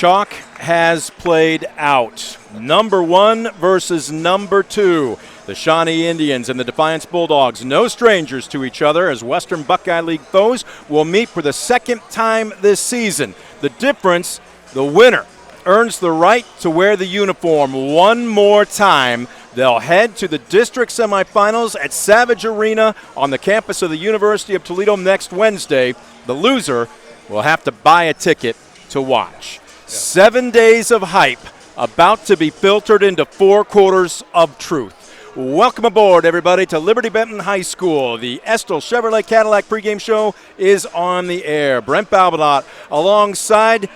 Chalk has played out. Number 1 versus number 2. The Shawnee Indians and the Defiance Bulldogs, no strangers to each other, as Western Buckeye League foes will meet for the second time this season. The difference, the winner earns the right to wear the uniform one more time. They'll head to the district semifinals at Savage Arena on the campus of the University of Toledo next Wednesday. The loser will have to buy a ticket to watch. 7 days of hype about to be filtered into 4 quarters of truth. Welcome aboard, everybody, to Liberty Benton High School. The Estill Chevrolet Cadillac pregame show is on the air. Brent Balbinot alongside.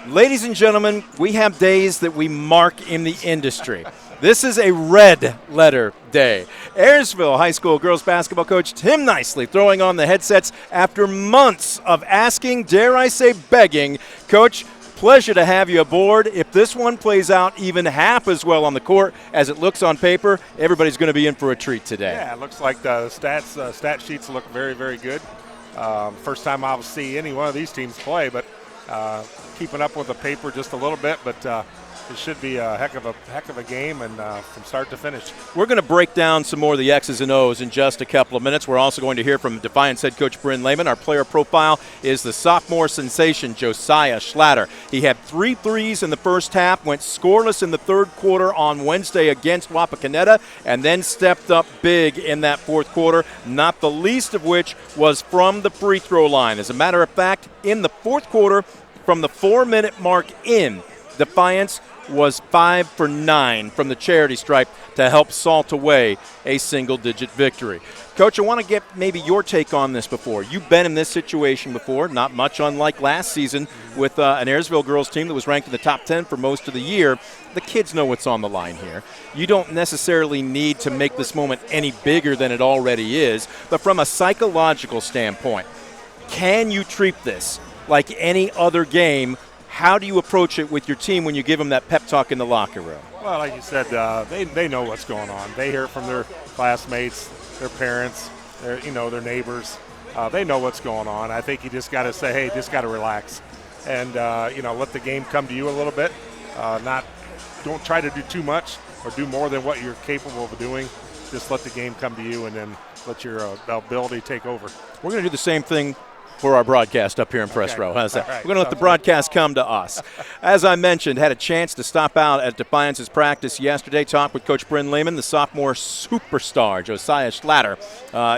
Ladies and gentlemen, we have days that we mark in the industry. This is a red letter day. Ayersville High School girls basketball coach Tim Nicely throwing on the headsets after months of asking, dare I say begging. Coach, pleasure to have you aboard. If this one plays out even half as well on the court as it looks on paper, everybody's going to be in for a treat today. Yeah, it looks like the stat sheets look very, very good. First time I'll see any one of these teams play, but keeping up with the paper just a little bit, but it should be a heck of a game, and from start to finish. We're going to break down some more of the X's and O's in just a couple of minutes. We're also going to hear from Defiance head coach Bryn Layman. Our player profile is the sophomore sensation Josiah Schlatter. He had 3 threes in the first half, went scoreless in the third quarter on Wednesday against Wapakoneta, and then stepped up big in that fourth quarter, not the least of which was from the free throw line. As a matter of fact, in the fourth quarter, from the 4-minute mark in, Defiance was 5 for 9 from the charity stripe to help salt away a single-digit victory. Coach, I want to get maybe your take on this before. You've been in this situation before, not much unlike last season with an Ayersville girls team that was ranked in the top 10 for most of the year. The kids know what's on the line here. You don't necessarily need to make this moment any bigger than it already is, but from a psychological standpoint, can you treat this like any other game? How do you approach it with your team when you give them that pep talk in the locker room? Well, like you said, they know what's going on. They hear it from their classmates, their parents, their neighbors. They know what's going on. I think you just got to say, hey, just got to relax, and let the game come to you a little bit. Don't try to do too much or do more than what you're capable of doing. Just let the game come to you, and then let your ability take over. We're going to do the same thing for our broadcast up here in Press Row. How's that? Right. We're going to let the broadcast come to us. As I mentioned, had a chance to stop out at Defiance's practice yesterday, talk with Coach Bryn Layman, the sophomore superstar, Josiah Schlatter.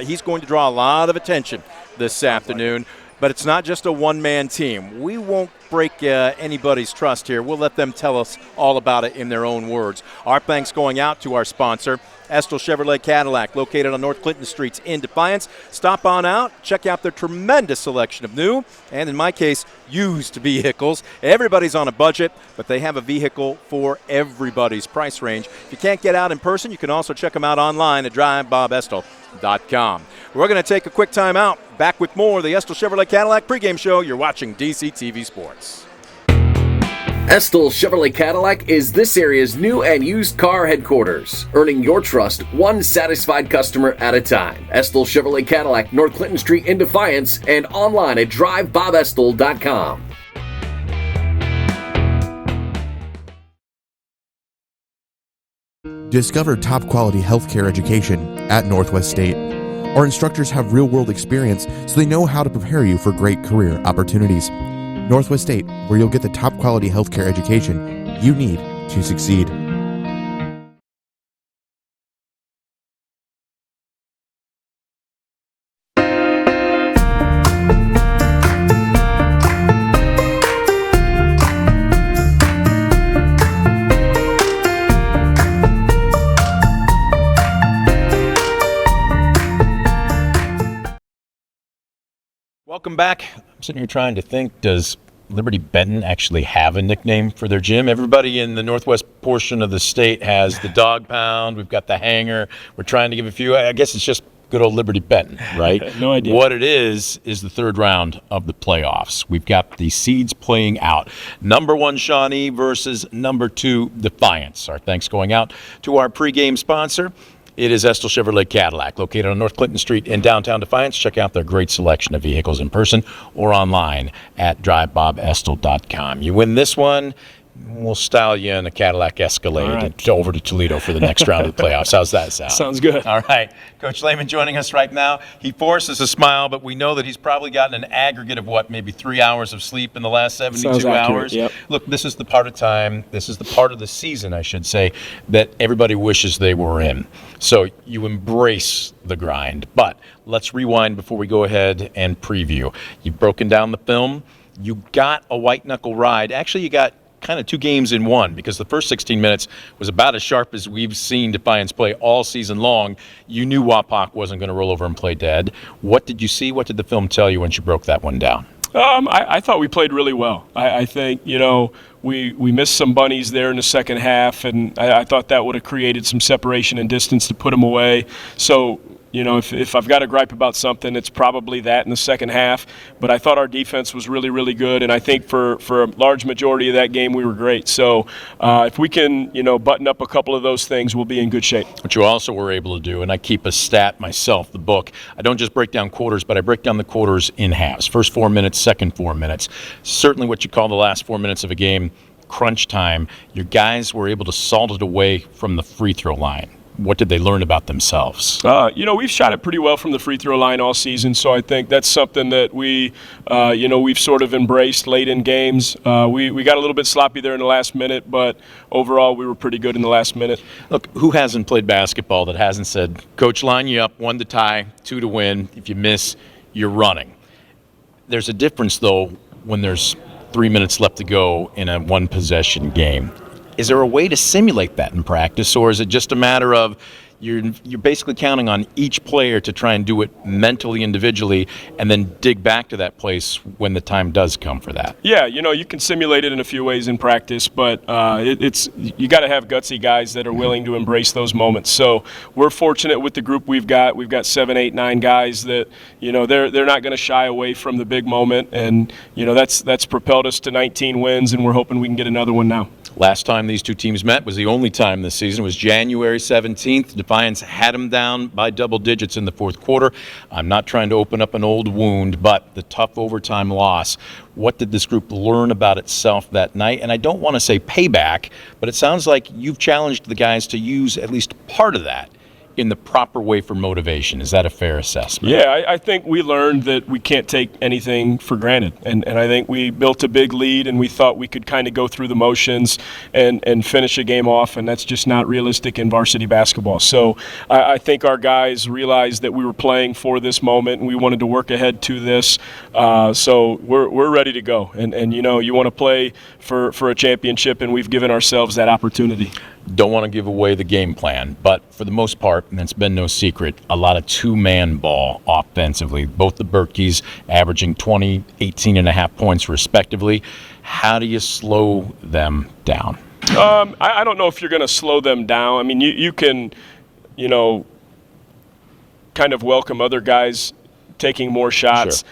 He's going to draw a lot of attention this afternoon, but it's not just a one-man team. We won't break anybody's trust here. We'll let them tell us all about it in their own words. Our thanks going out to our sponsor, Estill Chevrolet Cadillac, located on North Clinton Streets in Defiance. Stop on out, check out their tremendous selection of new, and in my case, used vehicles. Everybody's on a budget, but they have a vehicle for everybody's price range. If you can't get out in person, you can also check them out online at drivebobestill.com. We're going to take a quick time out. Back with more of the Estill Chevrolet Cadillac pregame show. You're watching DCTV Sports. Estill Chevrolet Cadillac is this area's new and used car headquarters, earning your trust one satisfied customer at a time. Estill Chevrolet Cadillac, North Clinton Street in Defiance, and online at drivebobestill.com. Discover top-quality healthcare education at Northwest State. Our instructors have real-world experience, so they know how to prepare you for great career opportunities. Northwest State, where you'll get the top-quality healthcare education you need to succeed. Welcome back. I'm sitting here trying to think, does Liberty Benton actually have a nickname for their gym? Everybody in the northwest portion of the state has the Dog Pound. We've got the Hangar. We're trying to give a few. I guess it's just good old Liberty Benton, right? No idea. What it is the third round of the playoffs. We've got the seeds playing out. Number 1 Shawnee versus number 2 Defiance. Our thanks going out to our pregame sponsor. It is Estill Chevrolet Cadillac, located on North Clinton Street in downtown Defiance. Check out their great selection of vehicles in person or online at drivebobestill.com. You win this one, we'll style you in a Cadillac Escalade over to Toledo for the next round of the playoffs. How's that sound? Sounds good. All right. Coach Layman joining us right now. He forces a smile, but we know that he's probably gotten an aggregate of maybe 3 hours of sleep in the last 72 hours. Yep. Look, this is the part of time, this is the part of the season, I should say, that everybody wishes they were in. So you embrace the grind. But let's rewind before we go ahead and preview. You've broken down the film. You got a white-knuckle ride. Actually, you got kind of 2 games in one, because the first 16 minutes was about as sharp as we've seen Defiance play all season long. You knew Wapak wasn't going to roll over and play dead. What did you see? What did the film tell you when you broke that one down? I thought we played really well. I think, we missed some bunnies there in the second half, and I thought that would have created some separation and distance to put them away. So, if I've got to gripe about something, it's probably that in the second half. But I thought our defense was really, really good, and I think for a large majority of that game we were great. So if we can, button up a couple of those things, we'll be in good shape. What you also were able to do, and I keep a stat myself, the book, I don't just break down quarters, but I break down the quarters in halves. First 4 minutes, second 4 minutes. Certainly what you call the last 4 minutes of a game, crunch time, your guys were able to salt it away from the free throw line. What did they learn about themselves? We've shot it pretty well from the free throw line all season, so I think that's something that we've sort of embraced late in games. We got a little bit sloppy there in the last minute, but overall we were pretty good in the last minute. Look, who hasn't played basketball that hasn't said, Coach, line you up, 1 to tie, 2 to win. If you miss, you're running. There's a difference, though, when there's 3 minutes left to go in a one-possession game. Is there a way to simulate that in practice, or is it just a matter of you're basically counting on each player to try and do it mentally, individually, and then dig back to that place when the time does come for that? Yeah, you can simulate it in a few ways in practice, but you got to have gutsy guys that are willing to embrace those moments. So we're fortunate with the group we've got. We've got 7, 8, 9 guys that they're not going to shy away from the big moment, and that's propelled us to 19 wins, and we're hoping we can get another one now. Last time these two teams met was the only time this season. It was January 17th. Defiance had them down by double digits in the fourth quarter. I'm not trying to open up an old wound, but the tough overtime loss. What did this group learn about itself that night? And I don't want to say payback, but it sounds like you've challenged the guys to use at least part of that in the proper way for motivation. Is that a fair assessment? Yeah, I think we learned that we can't take anything for granted. And I think we built a big lead, and we thought we could kind of go through the motions and finish a game off, and that's just not realistic in varsity basketball. So I think our guys realized that we were playing for this moment, and we wanted to work ahead to this. So we're ready to go. And you want to play for a championship, and we've given ourselves that opportunity. Don't want to give away the game plan, but for the most part, and it's been no secret, a lot of two-man ball offensively. Both the Berkeys averaging 20, 18.5 points respectively. How do you slow them down? I don't know if you're going to slow them down. I mean, you can, kind of welcome other guys taking more shots. Sure.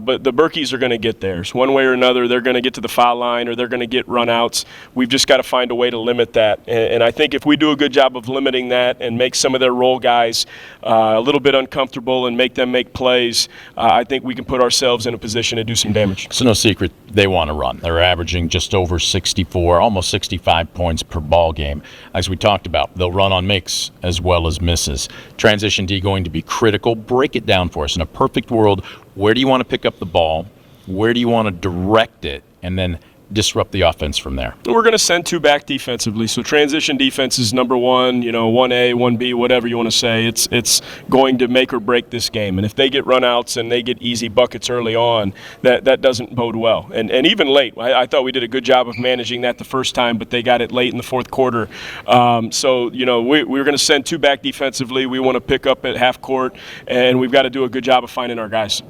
But the Berkeys are going to get theirs. One way or another, they're going to get to the foul line or they're going to get run-outs. We've just got to find a way to limit that. And I think if we do a good job of limiting that and make some of their role guys a little bit uncomfortable and make them make plays, I think we can put ourselves in a position to do some damage. So no secret, they want to run. They're averaging just over 64, almost 65 points per ball game. As we talked about, they'll run on makes as well as misses. Transition D going to be critical. Break it down for us. In a perfect world, where do you want to pick up the ball? Where do you want to direct it? And then disrupt the offense from there. We're going to send two back defensively. So transition defense is number one, 1A, 1B, whatever you want to say. It's going to make or break this game. And if they get runouts and they get easy buckets early on, that doesn't bode well. And even late, I thought we did a good job of managing that the first time, but they got it late in the fourth quarter. So we're going to send two back defensively. We want to pick up at half court, and we've got to do a good job of finding our guys.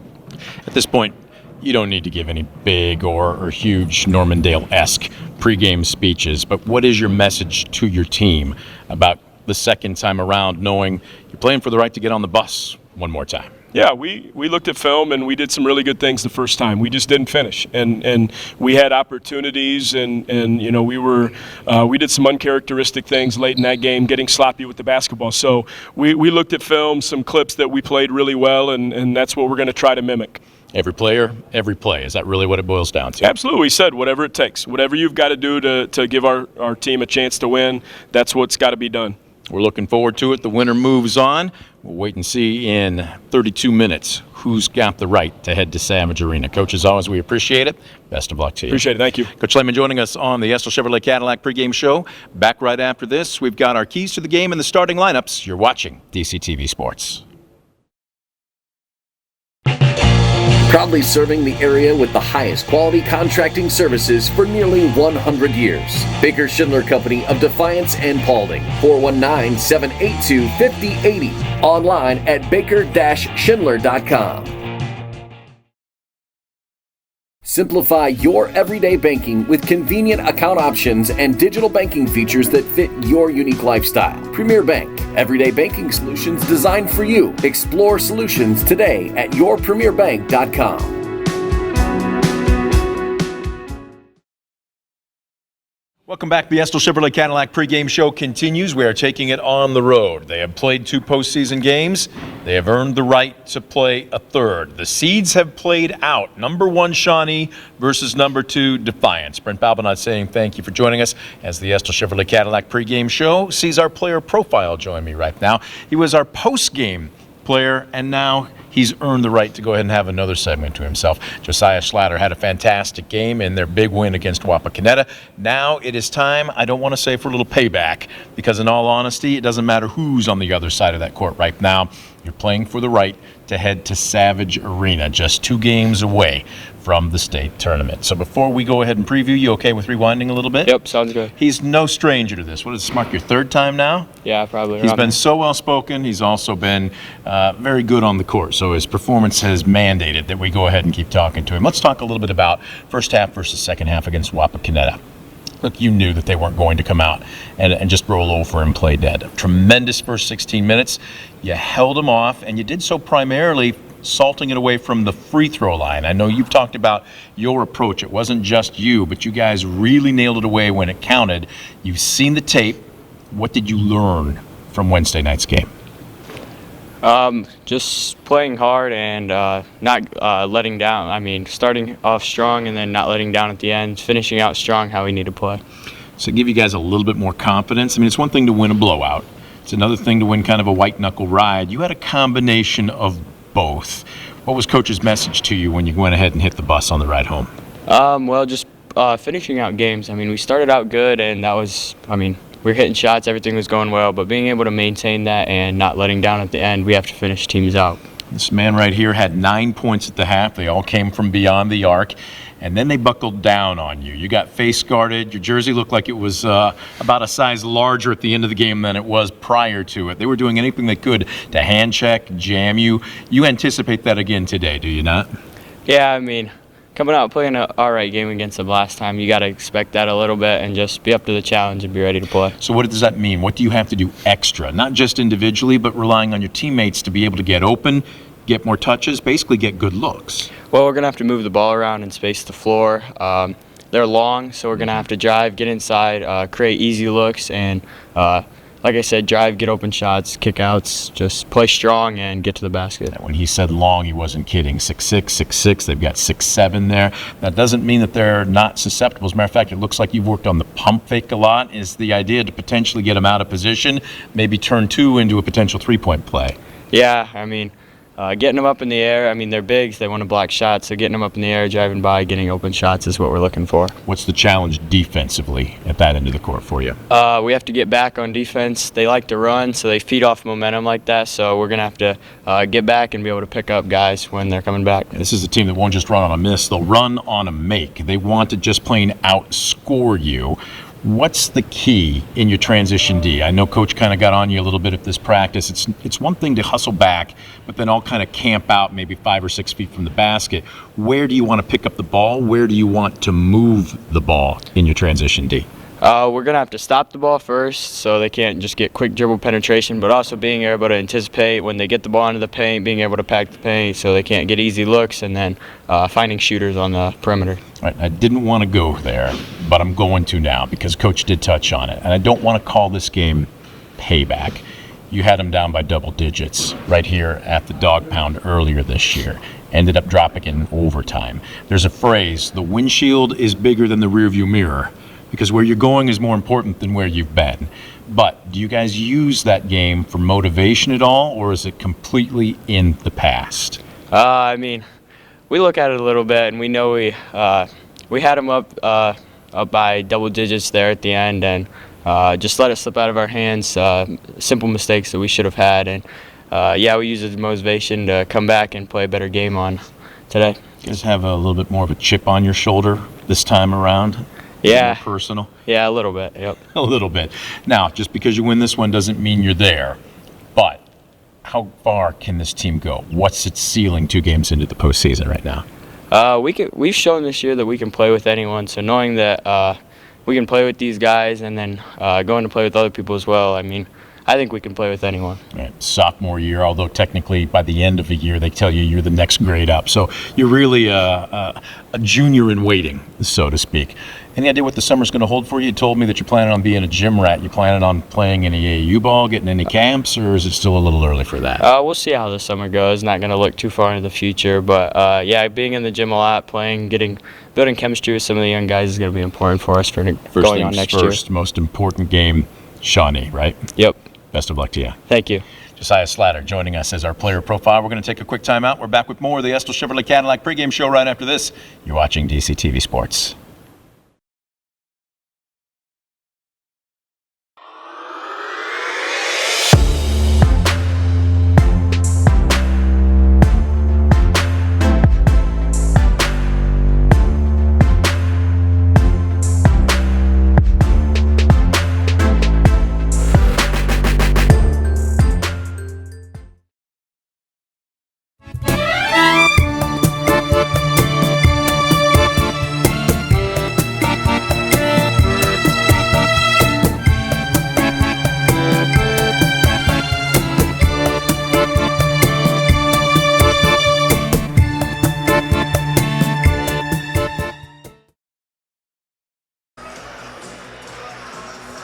At this point, you don't need to give any big or huge Normandale-esque pregame speeches, but what is your message to your team about the second time around, knowing you're playing for the right to get on the bus one more time? Yeah, we looked at film and we did some really good things the first time. We just didn't finish, and we had opportunities, and we did some uncharacteristic things late in that game, getting sloppy with the basketball. So we looked at film, some clips that we played really well, and that's what we're going to try to mimic. Every player, every play. Is that really what it boils down to? Absolutely. We said whatever it takes, whatever you've got to do to give our team a chance to win. That's what's got to be done. We're looking forward to it. The winner moves on. We'll wait and see in 32 minutes who's got the right to head to Savage Arena. Coach, as always, we appreciate it. Best of luck to you. Appreciate it. Thank you. Coach Layman joining us on the Estill Chevrolet Cadillac pregame show. Back right after this. We've got our keys to the game and the starting lineups. You're watching DCTV Sports. Proudly serving the area with the highest quality contracting services for nearly 100 years. Baker Schindler Company of Defiance and Paulding. 419-782-5080. Online at baker-schindler.com. Simplify your everyday banking with convenient account options and digital banking features that fit your unique lifestyle. Premier Bank, everyday banking solutions designed for you. Explore solutions today at yourpremierbank.com. Welcome back. The Estill Chevrolet Cadillac pregame show continues. We are taking it on the road. They have played 2 postseason games. They have earned the right to play a third. The seeds have played out. Number 1 Shawnee versus number 2 Defiance. Brent Balbinot saying thank you for joining us as the Estill Chevrolet Cadillac pregame show sees our player profile join me right now. He was our postgame player, and now he's earned the right to go ahead and have another segment to himself. Josiah Schlatter had a fantastic game in their big win against Wapakoneta. Now it is time, I don't want to say for a little payback, because in all honesty, it doesn't matter who's on the other side of that court right now. You're playing for the right to head to Savage Arena, just 2 games away from the state tournament. So before we go ahead and preview, you okay with rewinding a little bit? Yep, sounds good. He's no stranger to this. What does this mark, your 3rd time now? Yeah, probably. He's been so well-spoken. He's also been very good on the court. So his performance has mandated that we go ahead and keep talking to him. Let's talk a little bit about first half versus second half against Wapakoneta. Look, you knew that they weren't going to come out and just roll over and play dead. Tremendous first 16 minutes. You held them off, and you did so primarily salting it away from the free throw line. I know you've talked about your approach. It wasn't just you, but you guys really nailed it away when it counted. You've seen the tape. What did you learn from Wednesday night's game? Just playing hard and not letting down. I mean, starting off strong and then not letting down at the end, finishing out strong how we need to play. So give you guys a little bit more confidence. I mean, it's one thing to win a blowout. It's another thing to win kind of a white-knuckle ride. You had a combination of both. What was Coach's message to you when you went ahead and hit the bus on the ride home? Well, just finishing out games. I mean, we started out good, and that was, we were hitting shots, everything was going well, but being able to maintain that and not letting down at the end, we have to finish teams out. This man right here had 9 points at the half. They all came from beyond the arc, and then they buckled down on you. You got face guarded. Your jersey looked like it was about a size larger at the end of the game than it was prior to it. They were doing anything they could to hand check, jam you. You anticipate that again today, do you not? Yeah, coming out playing an all right game against them last time, you got to expect that a little bit and just be up to the challenge and be ready to play. So what does that mean? What do you have to do extra? Not just individually, but relying on your teammates to be able to get open, get more touches, basically get good looks. Well, we're going to have to move the ball around and space the floor. They're long, so we're going to have to drive, get inside, create easy looks, and like I said, drive, get open shots, kickouts, just play strong and get to the basket. When he said long, he wasn't kidding. 6'6", 6'6", they've got 6'7" there. That doesn't mean that they're not susceptible. As a matter of fact, it looks like you've worked on the pump fake a lot. Is the idea to potentially get them out of position, maybe turn 2 into a potential 3-point play? Yeah, getting them up in the air, they're big, they want to block shots, so getting them up in the air, driving by, getting open shots is what we're looking for. What's the challenge defensively at that end of the court for you? We have to get back on defense. They like to run, so they feed off momentum like that, so we're going to have to get back and be able to pick up guys when they're coming back. This is a team that won't just run on a miss, they'll run on a make. They want to just plain outscore you. What's the key in your transition D? I know Coach kind of got on you a little bit at this practice. It's one thing to hustle back, but then all kind of camp out maybe 5 or 6 feet from the basket. Where do you want to pick up the ball? Where do you want to move the ball in your transition D? We're going to have to stop the ball first so they can't just get quick dribble penetration, but also being able to anticipate when they get the ball into the paint, being able to pack the paint so they can't get easy looks, and then finding shooters on the perimeter. Right, I didn't want to go there, but I'm going to now because Coach did touch on it. And I don't want to call this game payback. You had them down by double digits right here at the dog pound earlier this year. Ended up dropping in overtime. There's a phrase, the windshield is bigger than the rearview mirror, because where you're going is more important than where you've been. But do you guys use that game for motivation at all, or is it completely in the past? I mean, we look at it a little bit, and we know we had them up by double digits there at the end, and just let it slip out of our hands. Simple mistakes that we should have had, and we use it as motivation to come back and play a better game on today. You guys have a little bit more of a chip on your shoulder this time around? Yeah. More personal? Yeah, a little bit, yep. A little bit. Now, just because you win this one doesn't mean you're there, but how far can this team go? What's its ceiling 2 games into the postseason right now? We've shown this year that we can play with anyone, so knowing that we can play with these guys and then going to play with other people as well, I mean, I think we can play with anyone. Right. Sophomore year, although technically by the end of the year they tell you you're the next grade up. So you're really a junior in waiting, so to speak. Any idea what the summer's going to hold for you? You told me that you're planning on being a gym rat. You planning on playing any AAU ball, getting any camps, or is it still a little early for that? We'll see how the summer goes. Not going to look too far into the future, but being in the gym a lot, playing, building chemistry with some of the young guys is going to be important for us for going on next year. First, most important game, Shawnee, right? Yep. Best of luck to you. Thank you. Josiah Slatter joining us as our player profile. We're going to take a quick time out. We're back with more of the Estill Chevrolet Cadillac pregame show right after this. You're watching DCTV Sports.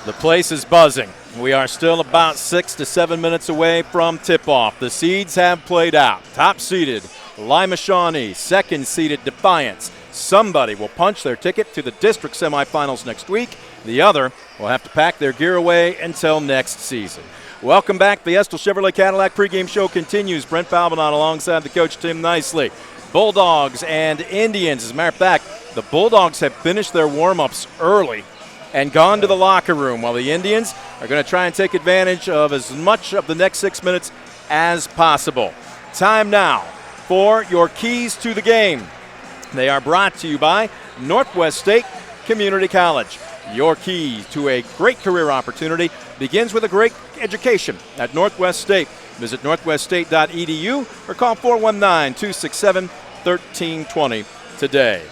The place is buzzing. We are still about 6 to 7 minutes away from tip-off. The seeds have played out. Top-seeded Layman Shawnee, second-seeded Defiance. Somebody will punch their ticket to the district semifinals next week. The other will have to pack their gear away until next season. Welcome back. The Estill Chevrolet Cadillac pregame show continues. Brent Palbanon alongside the coach Tim Nicely. Bulldogs and Indians. As a matter of fact, the Bulldogs have finished their warm-ups early and gone to the locker room, while the Indians are going to try and take advantage of as much of the next 6 minutes as possible. Time now for your keys to the game. They are brought to you by Northwest State Community College. Your key to a great career opportunity begins with a great education at Northwest State. Visit northweststate.edu or call 419-267-1320 today.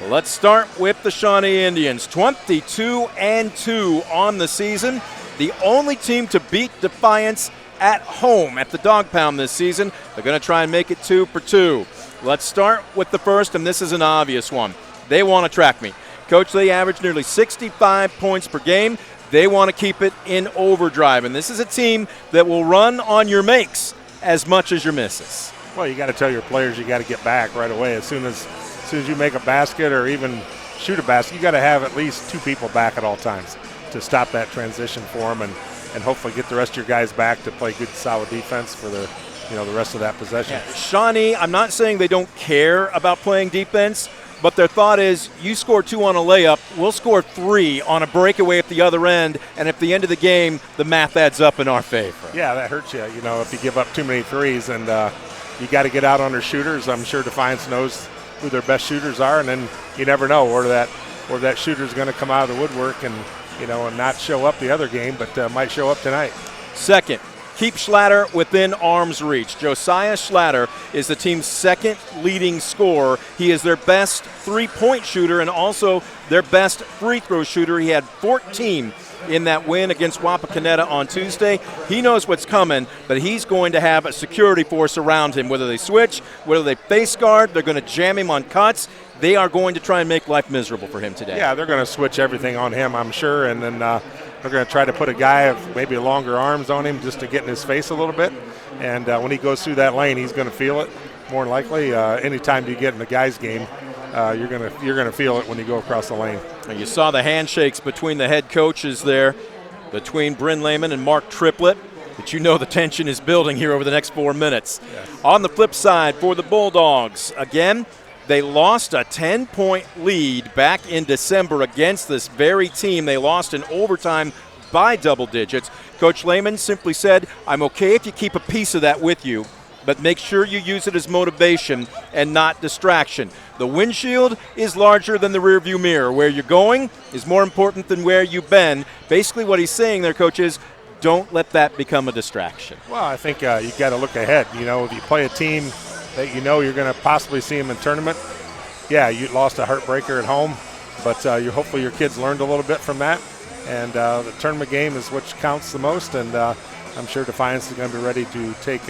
Let's start with the Shawnee Indians. 22-2 on the season. The only team to beat Defiance at home at the dog pound this season. They're going to try and make it 2 for 2. Let's start with the first, and this is an obvious one. They want to track meet. Coach, they average nearly 65 points per game. They want to keep it in overdrive, and this is a team that will run on your makes as much as your misses. Well, you got to tell your players you got to get back right away. As soon as you make a basket or even shoot a basket, you got to have at least 2 people back at all times to stop that transition for them and hopefully get the rest of your guys back to play good, solid defense for the rest of that possession. Yeah, Shawnee, I'm not saying they don't care about playing defense, but their thought is you score 2 on a layup, we'll score 3 on a breakaway at the other end, and at the end of the game, the math adds up in our favor. Yeah, that hurts you, if you give up too many threes, and you got to get out on their shooters. I'm sure Defiance knows who their best shooters are, and then you never know where that shooter's going to come out of the woodwork and not show up the other game, but might show up tonight. Second, keep Schlatter within arm's reach. Josiah Schlatter is the team's second leading scorer. He is their best three-point shooter and also their best free throw shooter. He had 14 in that win against Wapakoneta on Tuesday. He knows what's coming, but he's going to have a security force around him. Whether they switch, whether they face guard, they're going to jam him on cuts. They are going to try and make life miserable for him today. Yeah, they're going to switch everything on him, I'm sure, and then they're going to try to put a guy with maybe longer arms on him just to get in his face a little bit. And when he goes through that lane, he's going to feel it more than likely. Anytime you get in the guy's game, you're gonna feel it when you go across the lane. And you saw the handshakes between the head coaches there, between Bryn Layman and Mark Triplett. But you know the tension is building here over the next 4 minutes. Yes. On the flip side for the Bulldogs, again, they lost a 10-point lead back in December against this very team. They lost in overtime by double digits. Coach Layman simply said, I'm okay if you keep a piece of that with you, but make sure you use it as motivation and not distraction. The windshield is larger than the rearview mirror. Where you're going is more important than where you've been. Basically what he's saying there, Coach, is don't let that become a distraction. Well, I think you got to look ahead. You know, if you play a team that you know you're going to possibly see them in tournament, yeah, you lost a heartbreaker at home, but hopefully your kids learned a little bit from that. And the tournament game is what counts the most, and I'm sure Defiance is going to be ready to take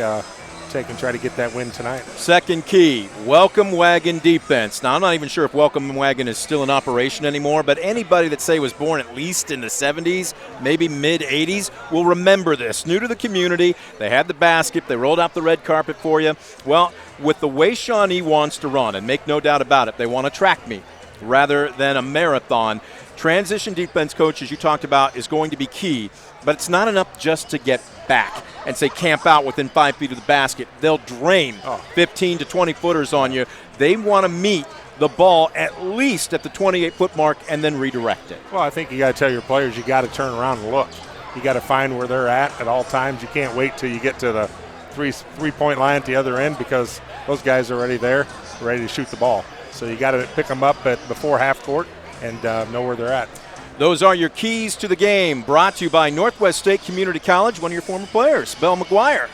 and try to get that win tonight. Second key, welcome wagon defense. Now, I'm not even sure if welcome wagon is still in operation anymore, but anybody that say was born at least in the 70s, maybe mid-80s, will remember this. New to the community, they had the basket, they rolled out the red carpet for you. Well, with the way Shawnee wants to run, and make no doubt about it, they want a track meet rather than a marathon. Transition defense, coach, as you talked about, is going to be key, but it's not enough just to get back and say camp out within 5 feet of the basket. They'll drain 15 to 20 footers on you. They want to meet the ball at least at the 28-foot mark and then redirect it. Well, I think you got to tell your players you got to turn around and look. You got to find where they're at all times. You can't wait till you get to the three-point line at the other end because those guys are already there, ready to shoot the ball. So you got to pick them up before half court and know where they're at. Those are your keys to the game, brought to you by Northwest State Community College, one of your former players, Belle McGuire.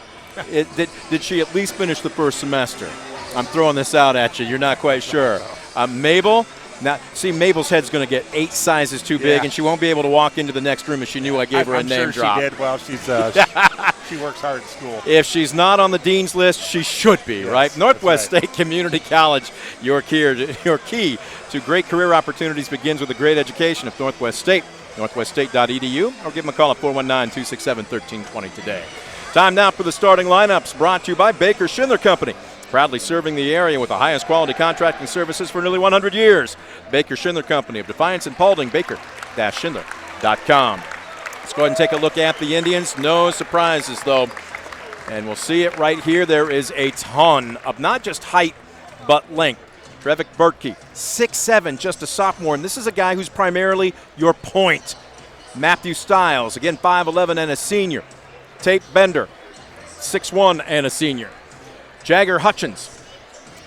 Did she at least finish the first semester? I'm throwing this out at you. You're not quite sure. Mabel, now see, Mabel's head's going to get 8 sizes too big, and she won't be able to walk into the next room if she knew I gave her a name drop. I'm sure she did. Well, she works hard at school. If she's not on the dean's list, she should be, yes, right? Northwest right. State Community College, your key to great career opportunities begins with a great education of Northwest State. NorthwestState.edu, or give them a call at 419-267-1320 today. Time now for the starting lineups, brought to you by Baker Schindler Company. Proudly serving the area with the highest quality contracting services for nearly 100 years. Baker Schindler Company of Defiance and Paulding, baker-schindler.com. Let's go ahead and take a look at the Indians. No surprises, though. And we'll see it right here. There is a ton of not just height, but length. Trevick Bertke, 6'7", just a sophomore. And this is a guy who's primarily your point. Matthew Stiles, again, 5'11", and a senior. Tate Bender, 6'1", and a senior. Jagger Hutchins,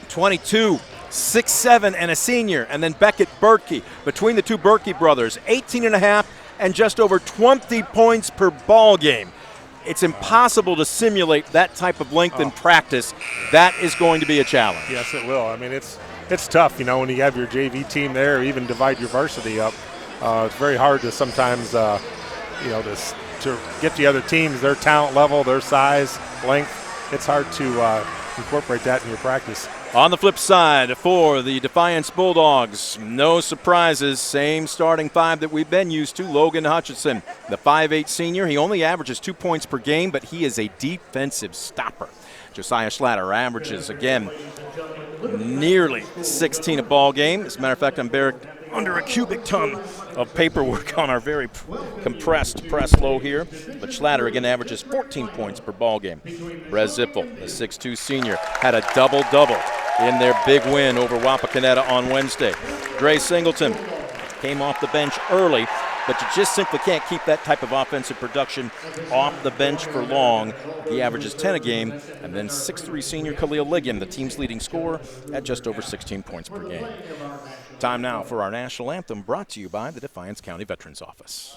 22, 6'7", and a senior. And then Beckett Bertke, between the two Bertke brothers, 18.5 and just over 20 points per ball game. It's impossible to simulate that type of length in practice. That is going to be a challenge. Yes, it will. I mean, it's tough, when you have your JV team there, or even divide your varsity up. It's very hard to sometimes, to get the other teams, their talent level, their size, length. It's hard to incorporate that in your practice. On the flip side for the Defiance Bulldogs, no surprises, same starting 5 that we've been used to. Logan Hutchinson, the 5'8" senior. He only averages 2 points per game, but he is a defensive stopper. Josiah Schlatter averages, again, nearly 16 a ball game. As a matter of fact, I'm buried under a cubic ton of paperwork on our very compressed press low here. But Schlatter, again, averages 14 points per ball game. Brez Ziffel, the 6'2" senior, had a double-double in their big win over Wapakoneta on Wednesday. Dre Singleton came off the bench early, but you just simply can't keep that type of offensive production off the bench for long. He averages 10 a game. And then 6'3" senior Khalil Liggin, the team's leading scorer, at just over 16 points per game. Time now for our national anthem, brought to you by the Defiance County Veterans Office.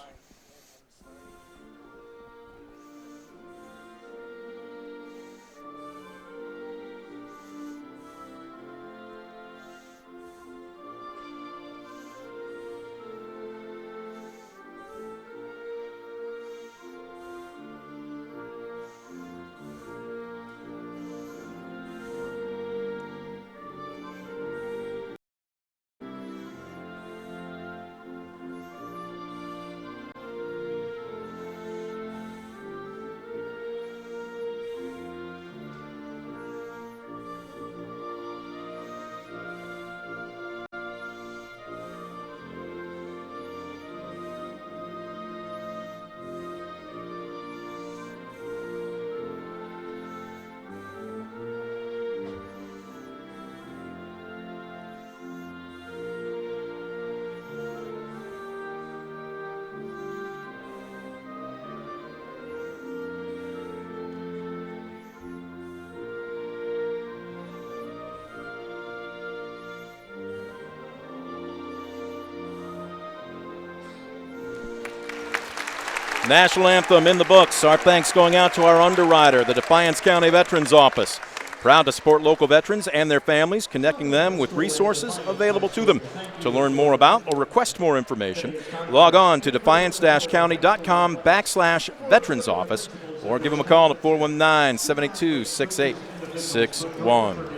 National anthem in the books. Our thanks going out to our underwriter, the Defiance County Veterans Office. Proud to support local veterans and their families, connecting them with resources available to them. To learn more about or request more information, log on to defiance-county.com/veterans office or give them a call at 419-782-6861.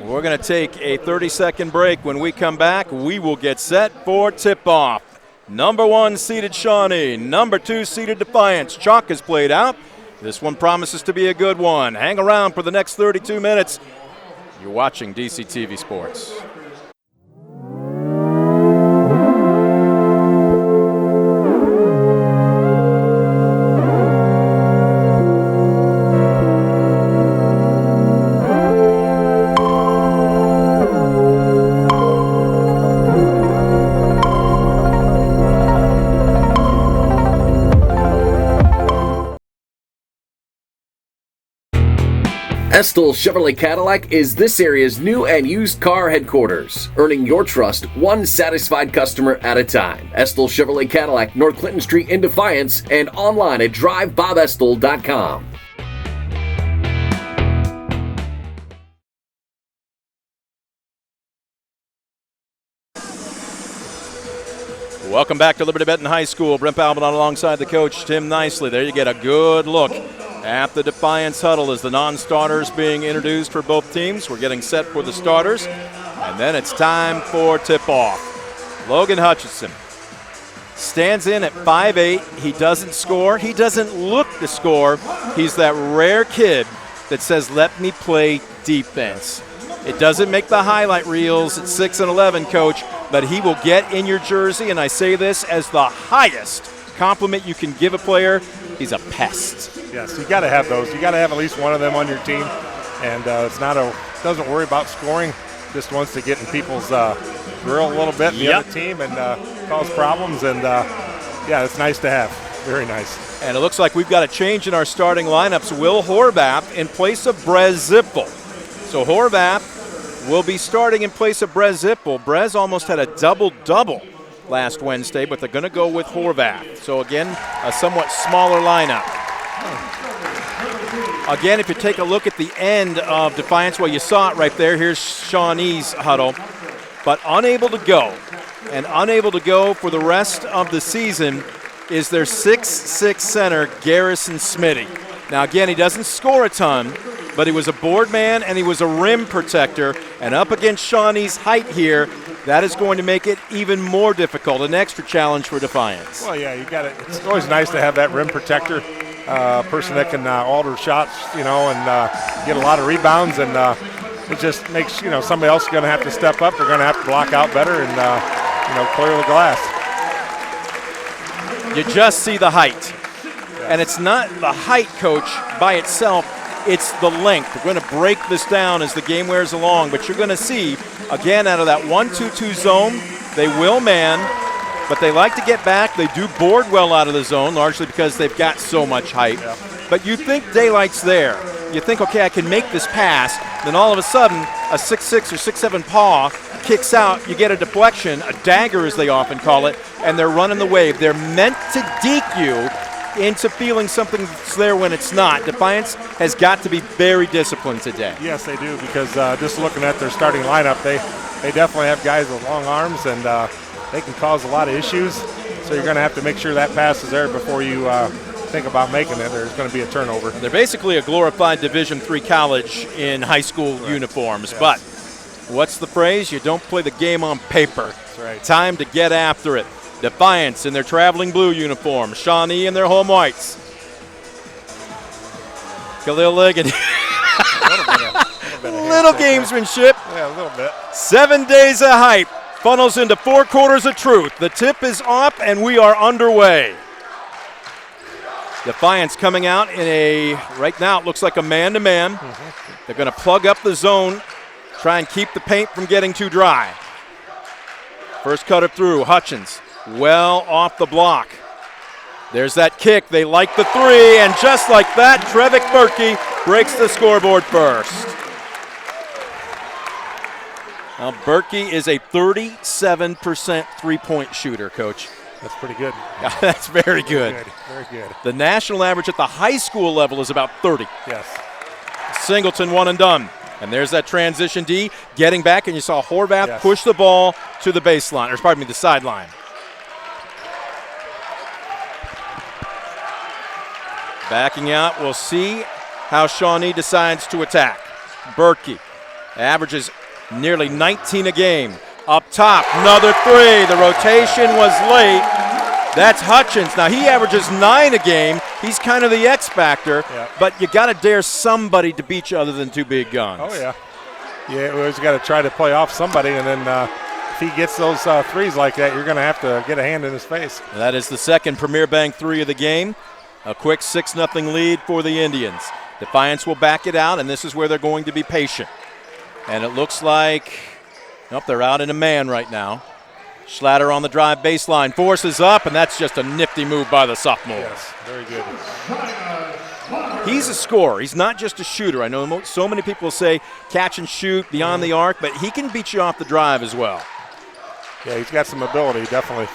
We're going to take a 30-second break. When we come back, we will get set for tip-off. Number 1 seeded Shawnee, number 2 seeded Defiance. Chalk is played out. This one promises to be a good one. Hang around for the next 32 minutes. You're watching DCTV Sports. Estill Chevrolet Cadillac is this area's new and used car headquarters, earning your trust one satisfied customer at a time. Estill Chevrolet Cadillac, North Clinton Street in Defiance, and online at drivebobestill.com. Welcome back to Liberty Benton High School. Brent Albanon alongside the coach, Tim Nicely. There you get a good look at the Defiance huddle as the non-starters being introduced for both teams. We're getting set for the starters, and then it's time for tip-off. Logan Hutchinson stands in at 5'8". He doesn't score. He doesn't look to score. He's that rare kid that says, let me play defense. It doesn't make the highlight reels at 6'11", coach, but he will get in your jersey, and I say this as the highest compliment you can give a player. He's a pest. Yes, you got to have those. You got to have at least one of them on your team, and doesn't worry about scoring. Just wants to get in people's grill a little bit in the other team and cause problems. And yeah, it's nice to have. Very nice. And it looks like we've got a change in our starting lineups. Will Horvath in place of Brez Zippel. So Horvath will be starting in place of Brez Zippel. Brez almost had a double-double last Wednesday, but they're going to go with Horvath. So again, a somewhat smaller lineup. Again, if you take a look at the end of Defiance, well, you saw it right there. Here's Shawnee's huddle. But unable to go, and unable to go for the rest of the season is their 6'6" center, Garrison Smitty. Now, again, he doesn't score a ton, but he was a board man and he was a rim protector. And up against Shawnee's height here, that is going to make it even more difficult, an extra challenge for Defiance. Well, yeah, you got it. It's always nice to have that rim protector, person that can alter shots, and get a lot of rebounds. And it just makes, somebody else is going to have to step up. They're going to have to block out better and, clear the glass. You just see the height. And it's not the height, coach, by itself. It's the length. We're going to break this down as the game wears along, but you're going to see, again, out of that 1-2-2 zone, they will man, but they like to get back. They do board well out of the zone, largely because they've got so much height. Yeah. But you think daylight's there. You think, okay, I can make this pass. Then all of a sudden, a 6'6" or 6'7" paw kicks out. You get a deflection, a dagger as they often call it, and they're running the wave. They're meant to deke you into feeling something's there when it's not. Defiance has got to be very disciplined today. Yes, they do, because just looking at their starting lineup, they definitely have guys with long arms, and they can cause a lot of issues. So you're going to have to make sure that pass is there before you think about making it. There's going to be a turnover. They're basically a glorified Division III college in high school uniforms. Yes. But what's the phrase? You don't play the game on paper. That's right. Time to get after it. Defiance in their traveling blue uniform. Shawnee in their home whites. Khalil Ligon. Little gamesmanship. Yeah, a little bit. 7 days of hype funnels into 4 quarters of truth. The tip is off and we are underway. Defiance coming out in right now it looks like a man-to-man. Mm-hmm. They're going to plug up the zone, try and keep the paint from getting too dry. First cutter through, Hutchins. Well off the block. There's that kick. They like the three, and just like that, Trevick Berkey breaks the scoreboard first. Now, Berkey is a 37% three-point shooter, Coach. That's pretty good. That's very good. Very good. The national average at the high school level is about 30. Yes. Singleton one and done. And there's that transition D getting back, and you saw Horvath push the ball to the baseline, or pardon me, the sideline. Backing out, we'll see how Shawnee decides to attack. Berkey averages nearly 19 a game. Up top, another three. The rotation was late. That's Hutchins. Now, he averages 9 a game. He's kind of the X factor, but you got to dare somebody to beat you other than two big guns. Oh, yeah. Yeah, we always got to try to play off somebody, and then if he gets those threes like that, you're going to have to get a hand in his face. That is the second Premier Bank three of the game. A quick 6-0 lead for the Indians. Defiance will back it out, and this is where they're going to be patient. And it looks like, nope, they're out in a man right now. Schlatter on the drive baseline, forces up, and that's just a nifty move by the sophomore. Yes, very good. He's a scorer. He's not just a shooter. I know so many people say catch and shoot beyond the arc, but he can beat you off the drive as well. Yeah, he's got some ability, definitely.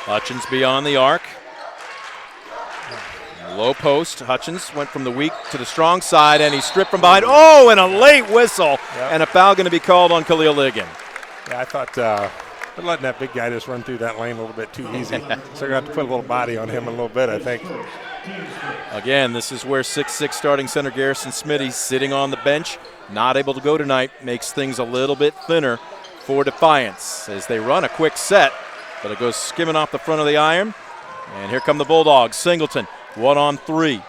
Hutchins beyond the arc. Low post. Hutchins went from the weak to the strong side, and he stripped from behind. Oh, and a late whistle, and a foul going to be called on Khalil Ligon. Yeah, I thought they're letting that big guy just run through that lane a little bit too easy. So they're going to have to put a little body on him a little bit, I think. Again, this is where 6'6" starting center Garrison Smitty, sitting on the bench, not able to go tonight, makes things a little bit thinner for Defiance as they run a quick set, but it goes skimming off the front of the iron. And here come the Bulldogs. Singleton, 1-on-3.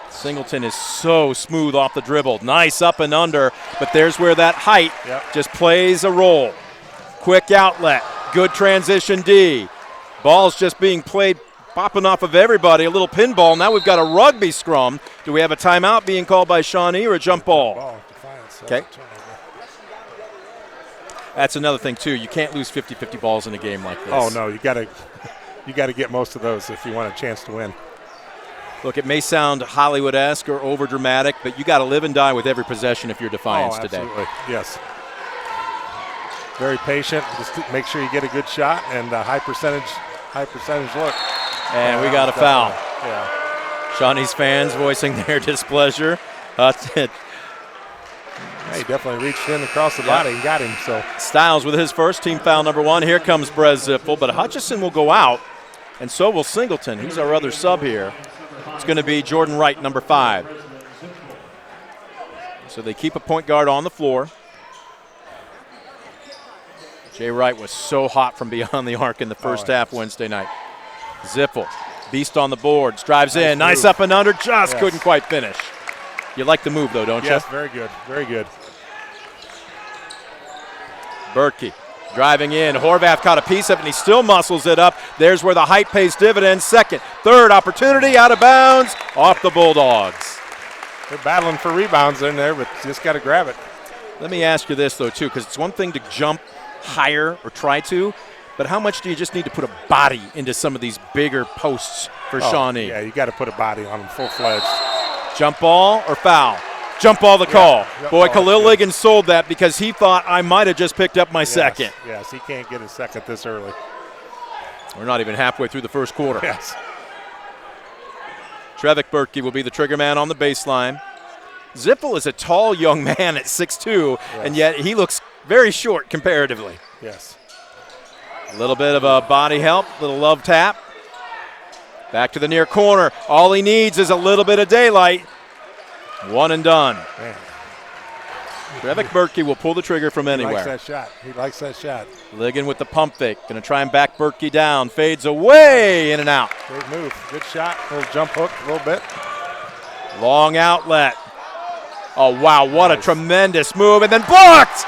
Singleton is so smooth off the dribble. Nice up and under, but there's where that height just plays a role. Quick outlet, good transition D. Ball's just being played, popping off of everybody. A little pinball. Now we've got a rugby scrum. Do we have a timeout being called by Shawnee or a jump ball? Okay. That's another thing, too. You can't lose 50-50 balls in a game like this. Oh, no, you got to get most of those if you want a chance to win. Look, it may sound Hollywood-esque or over-dramatic, but you got to live and die with every possession if you're Defiance today. Yes. Very patient. Just make sure you get a good shot and a high percentage look. And we got a foul. Yeah. Shawnee's fans voicing their displeasure. He definitely reached in across the body and got him. So Styles with his first team foul, number 1. Here comes Brez Ziffel, but Hutchison will go out, and so will Singleton. He's our other sub here. It's going to be Jordan Wright, number 5. So they keep a point guard on the floor. Jay Wright was so hot from beyond the arc in the first half Wednesday night. Ziffel, beast on the boards, drives in, nice up and under, just couldn't quite finish. You like the move, though, don't you? Yes, very good, very good. Berkey driving in. Horvath caught a piece of it, and he still muscles it up. There's where the height pays dividends. Second, third opportunity, out of bounds, off the Bulldogs. They're battling for rebounds in there, but just got to grab it. Let me ask you this, though, too, because it's one thing to jump higher or try to, but how much do you just need to put a body into some of these bigger posts for Shawnee? Yeah, you got to put a body on them full-fledged. Jump ball or foul? Jump ball the call. Boy, Khalil Ligon sold that because he thought I might have just picked up my second. Yes, he can't get his second this early. We're not even halfway through the first quarter. Yes. Trevick Berkey will be the trigger man on the baseline. Ziffel is a tall young man at 6'2", and yet he looks very short comparatively. Yes. A little bit of a body help, little love tap. Back to the near corner. All he needs is a little bit of daylight. One and done. Trevick Berkey will pull the trigger from anywhere. He likes that shot. Ligon with the pump fake. Going to try and back Berkey down. Fades away, in and out. Great move. Good shot. Little jump hook a little bit. Long outlet. Oh, wow. What a tremendous move. And then blocked.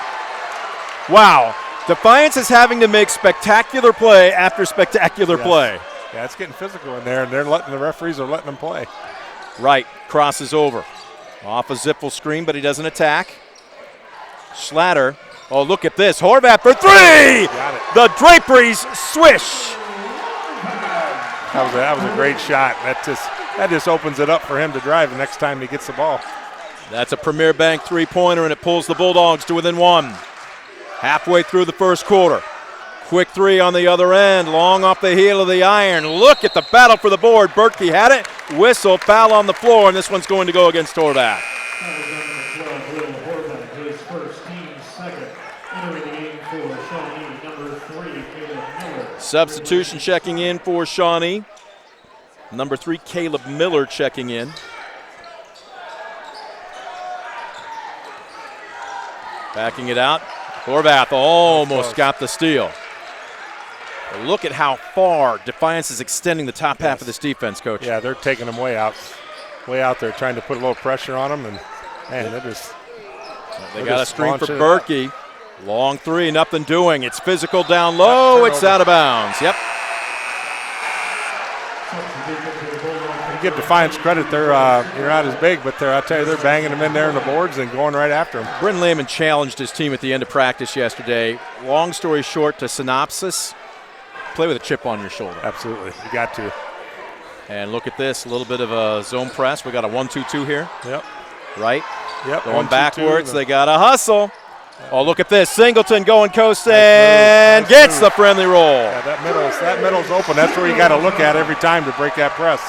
Wow. Defiance is having to make spectacular play after spectacular play. Yeah, it's getting physical in there, and the referees are letting them play. Wright crosses over. Off a Ziffel screen, but he doesn't attack. Schlatter. Oh, look at this. Horvath for 3! Got it. The draperies swish. That was a great shot. That just opens it up for him to drive the next time he gets the ball. That's a Premier Bank three-pointer, and it pulls the Bulldogs to within 1. Halfway through the first quarter. Quick three on the other end, long off the heel of the iron. Look at the battle for the board. Berkey had it. Whistle, foul on the floor, and this one's going to go against Horvath. His first, team's second. Entering the game for Shawnee, number 3, Caleb Miller. Substitution checking in for Shawnee. Number 3, Caleb Miller checking in. Backing it out. Horvath almost got the steal. But look at how far Defiance is extending the top half of this defense, Coach. Yeah, they're taking them way out there, trying to put a little pressure on them, and man, they got a screen for Berkey. Long three, nothing doing. It's physical down low. It's out of bounds. Yep. You give Defiance credit. They're not as big, but I tell you, they're banging them in there in the boards and going right after them. Bryn Layman challenged his team at the end of practice yesterday. Long story short, to synopsis, play with a chip on your shoulder. Absolutely. You got to. And look at this, a little bit of a zone press. We got a 1-2-2 here. Yep. Right? Yep. Going backwards, they got a hustle. Oh, look at this. Singleton going coast and gets the friendly roll. Yeah, that middle's open. That's where you got to look at every time to break that press.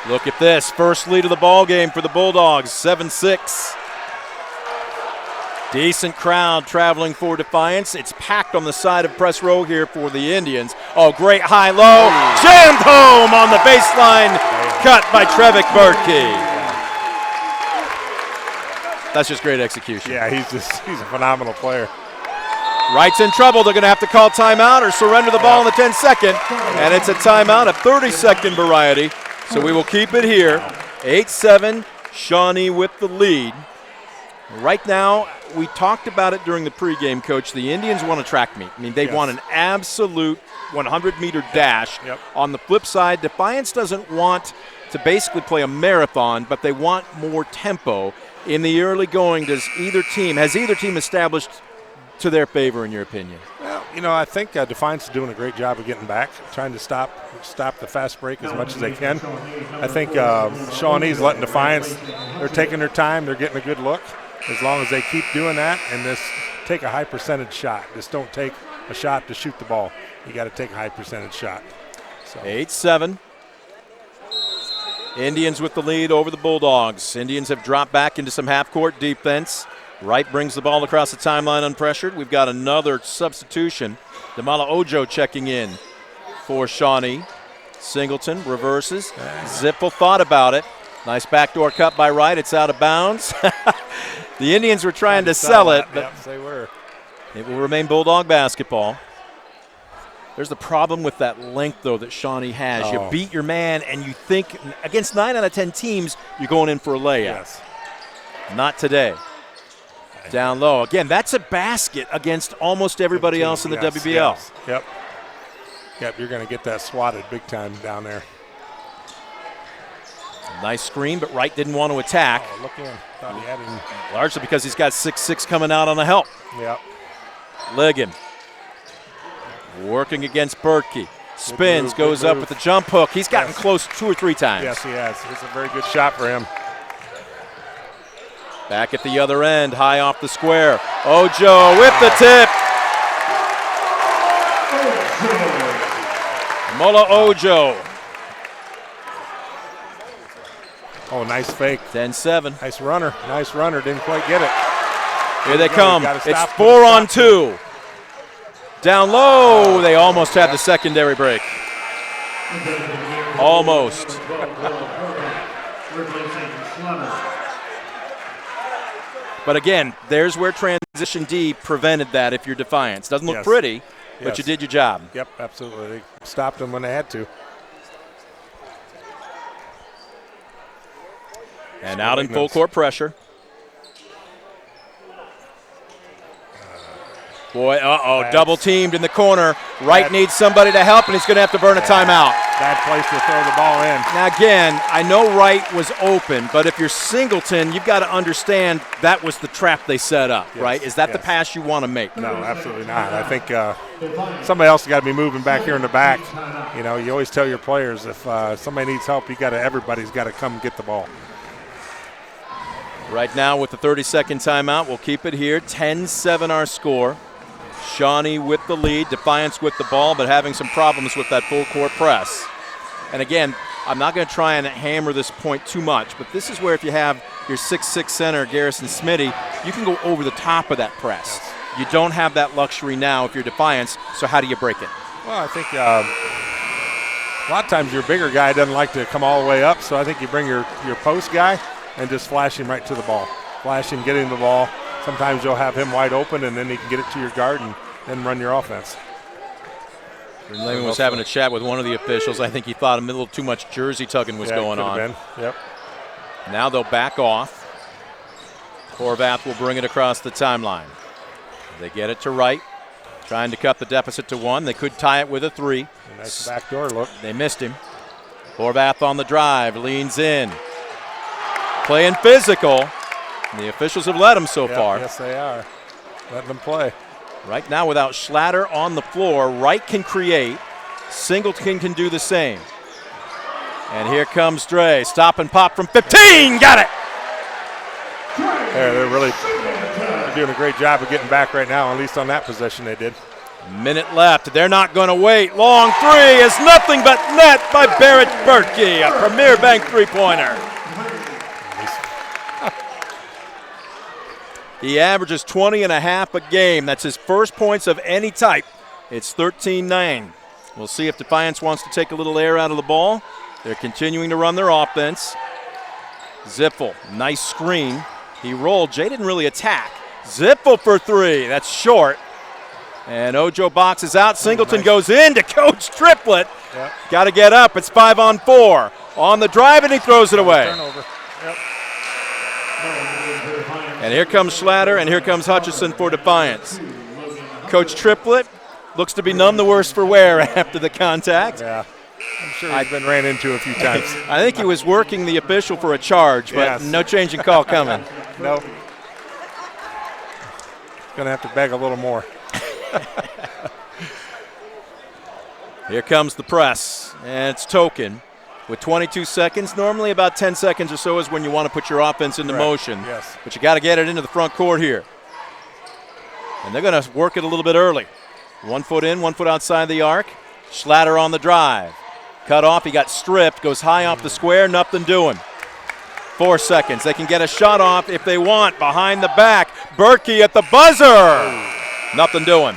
Look at this. First lead of the ball game for the Bulldogs, 7-6. Decent crowd traveling for Defiance. It's packed on the side of press row here for the Indians. Oh, great high-low. Jammed home on the baseline. Cut by Trevick Berkey. That's just great execution. Yeah, he's a phenomenal player. Wright's in trouble. They're going to have to call timeout or surrender the ball in the 10-second. And it's a timeout, a 30-second variety. So we will keep it here. 8-7, Shawnee with the lead. Right now, we talked about it during the pregame, Coach. The Indians want a track meet. I mean, they want an absolute 100-meter dash. Yep. On the flip side, Defiance doesn't want to basically play a marathon, but they want more tempo. In the early going, has either team established to their favor, in your opinion? Well, I think Defiance is doing a great job of getting back, trying to stop the fast break as much as they can. I think Shawnee's letting Defiance, they're taking their time, they're getting a good look. As long as they keep doing that and just take a high percentage shot. Just don't take a shot to shoot the ball. You got to take a high percentage shot. 8-7. Indians with the lead over the Bulldogs. Indians have dropped back into some half-court defense. Wright brings the ball across the timeline unpressured. We've got another substitution. Damala Ojo checking in for Shawnee. Singleton reverses. Zippel thought about it. Nice backdoor cut by Wright. It's out of bounds. The Indians were trying to sell it, but yes, they were. It will remain Bulldog basketball. There's the problem with that length, though, that Shawnee has. You beat your man, and you think against 9 out of 10 teams, you're going in for a layup. Yes. Not today. Down low. Again, that's a basket against almost everybody else in the WBL. Yes. Yep, you're going to get that swatted big time down there. Nice screen, but Wright didn't want to attack. Oh, look in. Thought he had him. Largely because he's got 6'6" coming out on the help. Yep. Ligon working against Berkey. Spins, goes up with the jump hook. He's gotten close 2 or 3 times. Yes, he has. It's a very good shot for him. Back at the other end, high off the square. Ojo with the tip. Mola Ojo. Oh, nice fake. 10-7. Nice runner. Didn't quite get it. Here they come. It's 4 on 2. Down low. They almost had the secondary break. Almost. But again, there's where transition D prevented that if you're Defiance. Doesn't look pretty, but you did your job. Yep, absolutely. They stopped them when they had to. And out in full court pressure. Boy, double teamed in the corner. Wright needs somebody to help, and he's going to have to burn a timeout. Bad place to throw the ball in. Now, again, I know Wright was open, but if you're Singleton, you've got to understand that was the trap they set up, right? Is that the pass you want to make? No, absolutely not. I think somebody else has got to be moving back here in the back. You always tell your players if somebody needs help, everybody's got to come get the ball. Right now with the 30-second timeout, we'll keep it here. 10-7 our score. Shawnee with the lead, Defiance with the ball, but having some problems with that full court press. And again, I'm not going to try and hammer this point too much, but this is where if you have your 6'6" center, Garrison Smitty, you can go over the top of that press. You don't have that luxury now if you're Defiance, so how do you break it? Well, I think a lot of times your bigger guy doesn't like to come all the way up, so I think you bring your post guy and just flash him right to the ball. Flash him, get him the ball. Sometimes you'll have him wide open, and then he can get it to your guard and then run your offense. Layman was having a chat with one of the officials. I think he thought a little too much jersey tugging was going on. Been. Yep. Now they'll back off. Horvath will bring it across the timeline. They get it to Wright, trying to cut the deficit to 1. They could tie it with a 3. Nice backdoor look. They missed him. Horvath on the drive, leans in. Playing physical. The officials have let him so far. Yes, they are. Letting them play. Right now, without Schlatter on the floor, Wright can create. Singleton can do the same. And here comes Dre. Stop and pop from 15. Got it! They're doing a great job of getting back right now, at least on that possession they did. Minute left. They're not going to wait. Long three is nothing but net by Barrett Berkey, a Premier Bank three-pointer. He averages 20 and a half a game. That's his first points of any type. It's 13-9. We'll see if Defiance wants to take a little air out of the ball. They're continuing to run their offense. Ziffel, nice screen. He rolled. Jay didn't really attack. Ziffel for 3. That's short. And Ojo boxes out. Singleton goes in to coach Triplett. Yep. Got to get up. It's 5-on-4. On the drive, and he throws it away. Turnover. Yep. And here comes Schlatter, and here comes Hutchison for Defiance. Coach Triplett looks to be none the worse for wear after the contact. Yeah, I'm sure he's been ran into a few times. I think he was working the official for a charge, but no change in call coming. Nope. Going to have to beg a little more. Here comes the press, and it's Token. With 22 seconds, normally about 10 seconds or so is when you want to put your offense into motion. Yes. But you got to get it into the front court here. And they're going to work it a little bit early. 1 foot in, 1 foot outside the arc. Schlatter on the drive. Cut off, he got stripped, goes high off the square, nothing doing. 4 seconds, they can get a shot off if they want. Behind the back, Berkey at the buzzer. Nothing doing.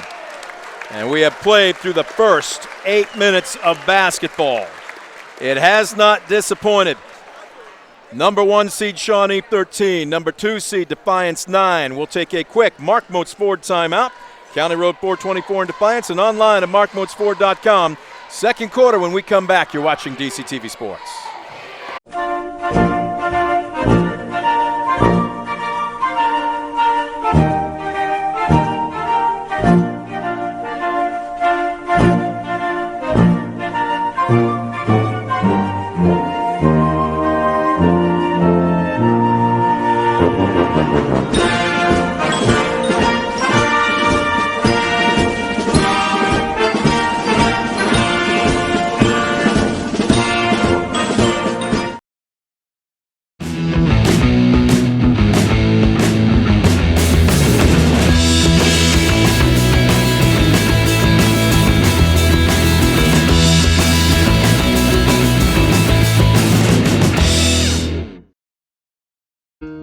And we have played through the first 8 minutes of basketball. It has not disappointed. Number 1 seed Shawnee 13, number 2 seed Defiance 9. We'll take a quick Mark Moats Ford timeout. County Road 424 in Defiance and online at markmoatsford.com. Second quarter when we come back. You're watching DCTV Sports.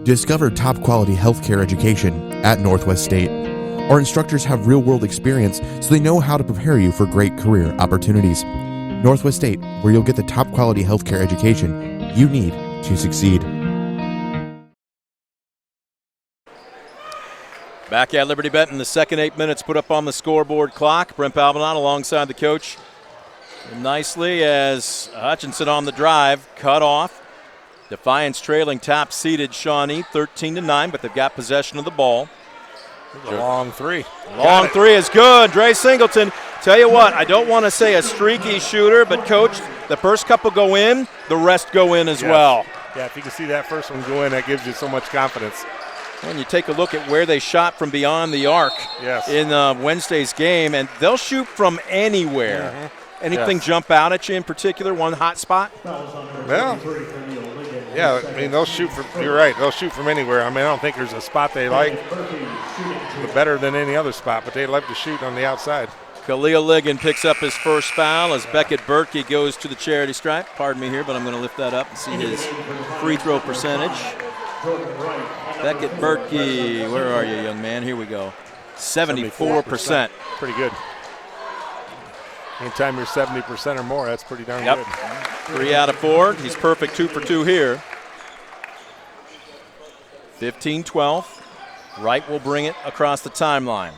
Discover top quality healthcare education at Northwest State. Our instructors have real world experience, so they know how to prepare you for great career opportunities. Northwest State, where you'll get the top quality healthcare education you need to succeed. Back at Liberty Benton, the second 8 minutes put up on the scoreboard clock. Brent Palvinon alongside the coach nicely as Hutchinson on the drive, cut off. Defiance trailing top-seeded Shawnee 13-9, but they've got possession of the ball. A long three. Long three is good. Dre Singleton, tell you what, I don't want to say a streaky shooter, but Coach, the first couple go in, the rest go in as well. Yeah, if you can see that first one go in, that gives you so much confidence. When you take a look at where they shot from beyond the arc in Wednesday's game, and they'll shoot from anywhere. Anything jump out at you in particular, one hot spot? Well, Yeah, I mean, they'll shoot from, you're right, they'll shoot from anywhere. I mean, I don't think there's a spot they like better than any other spot, but they love to shoot on the outside. Khalil Ligon picks up his first foul as Beckett Berkey goes to the charity stripe. Pardon me here, but I'm going to lift that up and see his free throw percentage. Beckett Berkey, where are you, young man? Here we go. 74%. Pretty good. Anytime you're 70% or more, that's pretty darn good. 3 out of 4. He's perfect 2 for 2 here. 15-12. Wright will bring it across the timeline.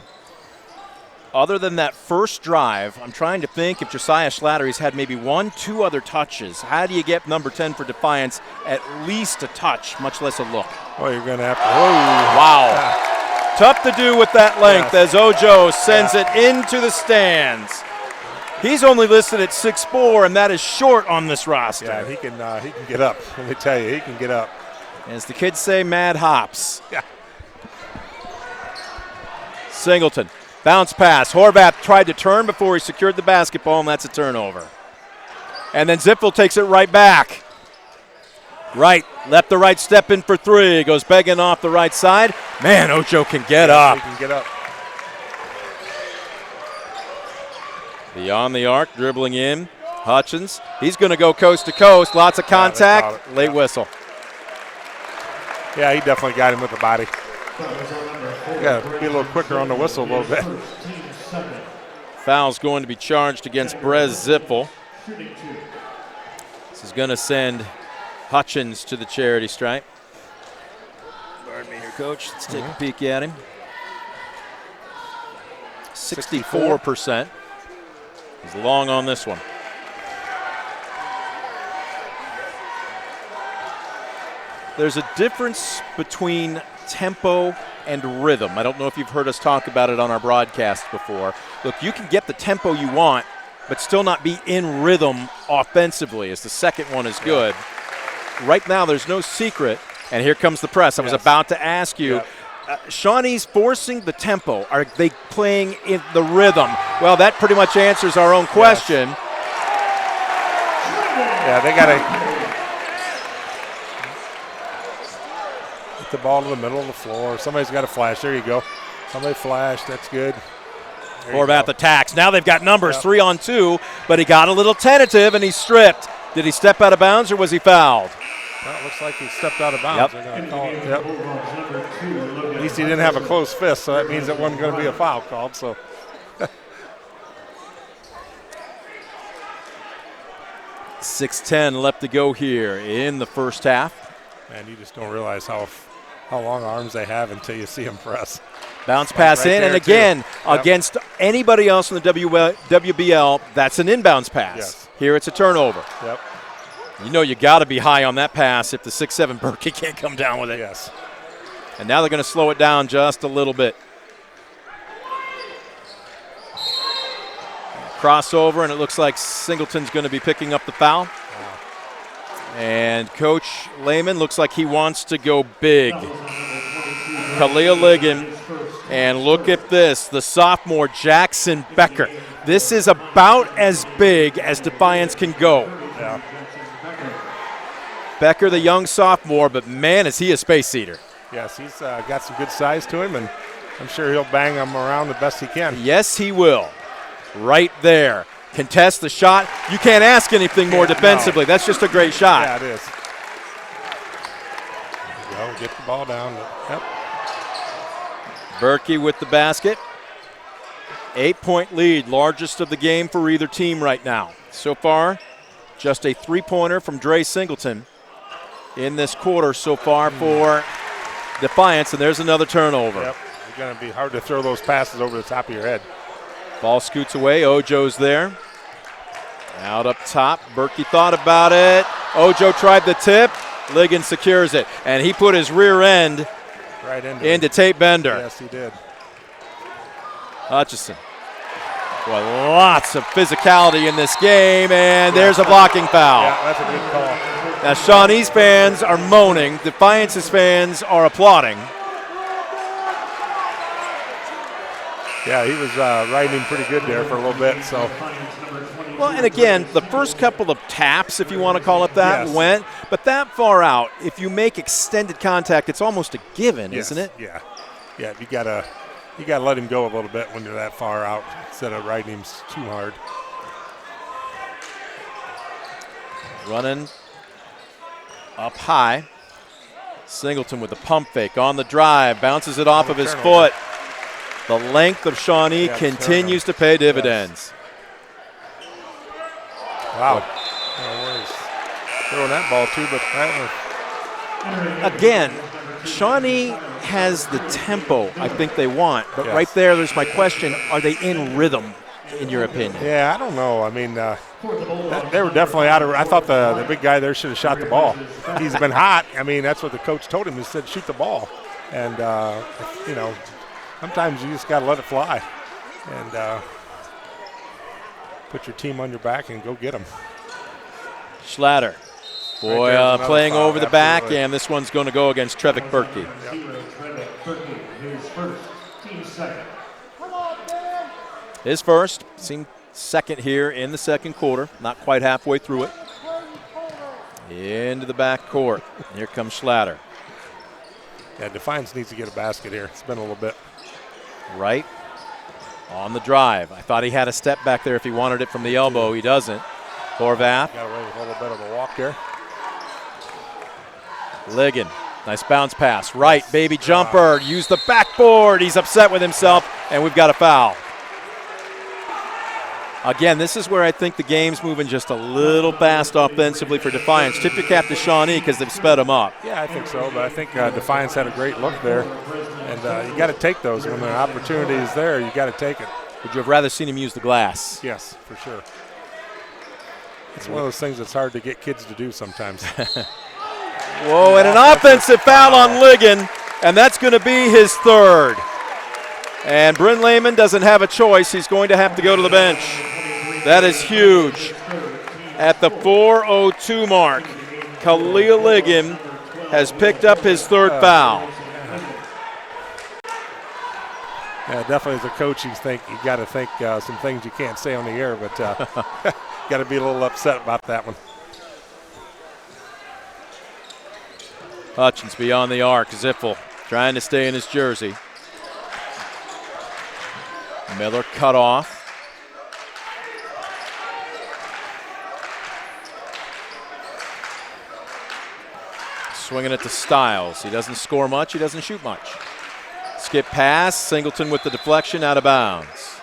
Other than that first drive, I'm trying to think if Josiah Slattery's had maybe 1-2 other touches. How do you get number 10 for Defiance at least a touch, much less a look? Well, you're going to have to. Whoa. Wow. Tough to do with that length as Ojo sends it into the stands. He's only listed at 6'4", and that is short on this roster. Yeah, he can get up. Let me tell you, he can get up. As the kids say, mad hops. Yeah. Singleton. Bounce pass. Horvath tried to turn before he secured the basketball, and that's a turnover. And then Zipfel takes it right back. Right, left the right step in for 3. Goes begging off the right side. Man, Ocho can get up. He can get up. Beyond the arc, dribbling in. Hutchins. He's going to go coast to coast. Lots of contact. Late whistle. Yeah, he definitely got him with the body. Got to be a little quicker on the whistle a little bit. Foul's going to be charged against Brez Zipfel. This is going to send Hutchins to the charity stripe. Pardon me here, Coach. Let's take a peek at him. 64%. He's long on this one. There's a difference between tempo and rhythm. I don't know if you've heard us talk about it on our broadcast before. Look, you can get the tempo you want, but still not be in rhythm offensively as the second one is good. Right now, there's no secret, and here comes the press. I was about to ask you, Shawnee's forcing the tempo. Are they playing in the rhythm? Well, that pretty much answers our own question. Yeah, they got to the ball to the middle of the floor. Somebody's got to flash. There you go. Somebody flashed. That's good. Horvath attacks. Now they've got numbers 3-on-2, but he got a little tentative and he's stripped. Did he step out of bounds or was he fouled? Well, it looks like he stepped out of bounds. They're going to call it. At least he didn't have a closed fist, so that means it wasn't going to be a foul called. So. 6:10 left to go here in the first half. Man, you just don't realize how long arms they have until you see them press. Bounce pass in, and again, against anybody else in the WBL, that's an inbounds pass. Yes. Here it's a turnover. Yep. You know you got to be high on that pass if the 6'7" Berkey can't come down with it. Yes. And now they're going to slow it down just a little bit. Crossover, and it looks like Singleton's going to be picking up the foul. And Coach Layman looks like he wants to go big. Khalil Ligon, and look at this, the sophomore Jackson Becker. This is about as big as Defiance can go. Yeah. Becker, the young sophomore, but man, is he a space eater. Yes, he's got some good size to him, and I'm sure he'll bang them around the best he can. Yes, he will. Right there. Contest the shot. You can't ask anything more defensively. No. That's just a great shot. Yeah, it is. There you go. Get the ball down. Yep. Berkey with the basket. 8-point lead, largest of the game for either team right now. So far, just a three-pointer from Dre Singleton in this quarter so far for Defiance, and there's another turnover. Yep. It's going to be hard to throw those passes over the top of your head. Ball scoots away. Ojo's there. Out up top. Berkey thought about it. Ojo tried the tip. Ligon secures it. And he put his rear end right into Tate Bender. Yes, he did. Hutchison. Boy, lots of physicality in this game, and there's a blocking foul. Yeah, that's a good call. Now, Shawnee's fans are moaning. Defiance's fans are applauding. Yeah, he was riding him pretty good there for a little bit. So, Well, and again, the first couple of taps, if you want to call it that, Yes. went. But that far out, if you make extended contact, it's almost a given, Yes. isn't it? Yeah. Yeah, you gotta let him go a little bit when you're that far out instead of riding him too hard. Running up high. Singleton with the pump fake on the drive, bounces it off of his foot. The length of Shawnee continues to pay dividends. Wow. Throwing that ball too, but that Again, Shawnee has the tempo I think they want, but right there's my question, are they in rhythm, in your opinion? yeah, I don't know. I mean, they were definitely out of – I thought the big guy there should have shot the ball. He's been hot. I mean, that's what the coach told him. He said, shoot the ball. And, you know, sometimes you just got to let it fly and put your team on your back and go get them. Schlatter. Boy, Right, playing foul, over the back, absolutely. and this one's going to go against Trevick Berkey. His first, team second. His first, seemed second here in the second quarter, not quite halfway through it. Into the back court. Here comes Schlatter. Yeah, Defiance needs to get a basket here. It's been a little bit. Right on the drive. I thought he had a step back there if he wanted it from the elbow. He doesn't. Horvath. Got away with a little bit of a walk there. Ligon. Nice bounce pass. Right, baby jumper. Use the backboard. He's upset with himself, and we've got a foul. Again, this is where I think the game's moving just a little fast offensively for Defiance. Tip your cap to Shawnee because they've sped him up. Yeah, I think so, but I think Defiance had a great look there. And you got to take those. When the opportunity is there, you got to take it. Would you have rather seen him use the glass? Yes, for sure. It's one of those things that's hard to get kids to do sometimes. Whoa, and an offensive foul on Ligon, and that's going to be his third. And Bryn Layman doesn't have a choice. He's going to have to go to the bench. That is huge. At the 4:02 mark, Khalil Ligon has picked up his third foul. Yeah, definitely as a coach, you got to think some things you can't say on the air, but got to be a little upset about that one. Hutchins beyond the arc. Ziffel trying to stay in his jersey. Miller cut off. Swinging it to Stiles. He doesn't score much. He doesn't shoot much. Skip pass. Singleton with the deflection out of bounds.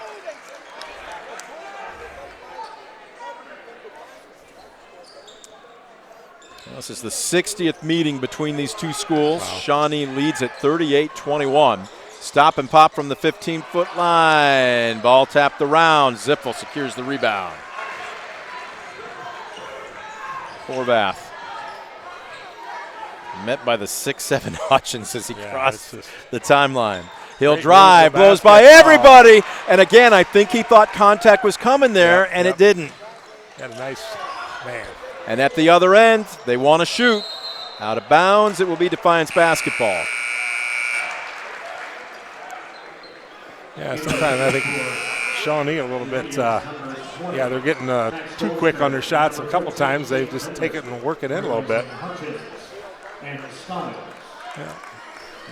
This is the 60th meeting between these two schools. Wow. Shawnee leads at 38-21. Stop and pop from the 15-foot line. Ball tapped around. Ziffel secures the rebound. Horvath. Met by the 6'7" Hutchins as he crossed the timeline. He'll drive, blows by everybody. And again, I think he thought contact was coming there, and it didn't. Got a nice man. And at the other end, they want to shoot. Out of bounds, it will be Defiance basketball. Yeah, sometimes I think Shawnee a little bit, they're getting too quick on their shots. A couple times they just take it and work it in a little bit. Yeah.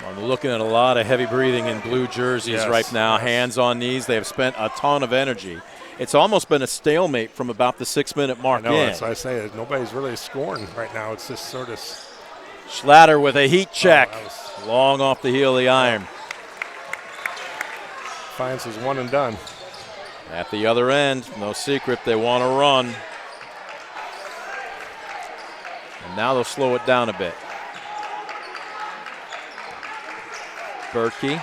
I'm looking at a lot of heavy breathing in blue jerseys right now. Hands on knees. They have spent a ton of energy. It's almost been a stalemate from about the 6-minute mark in. That's what I say. Nobody's really scoring right now. It's just sort of. Schlatter with a heat check. Long off the heel of the iron. Defiance is one and done. At the other end, no secret, they want to run. And now they'll slow it down a bit. Berkey.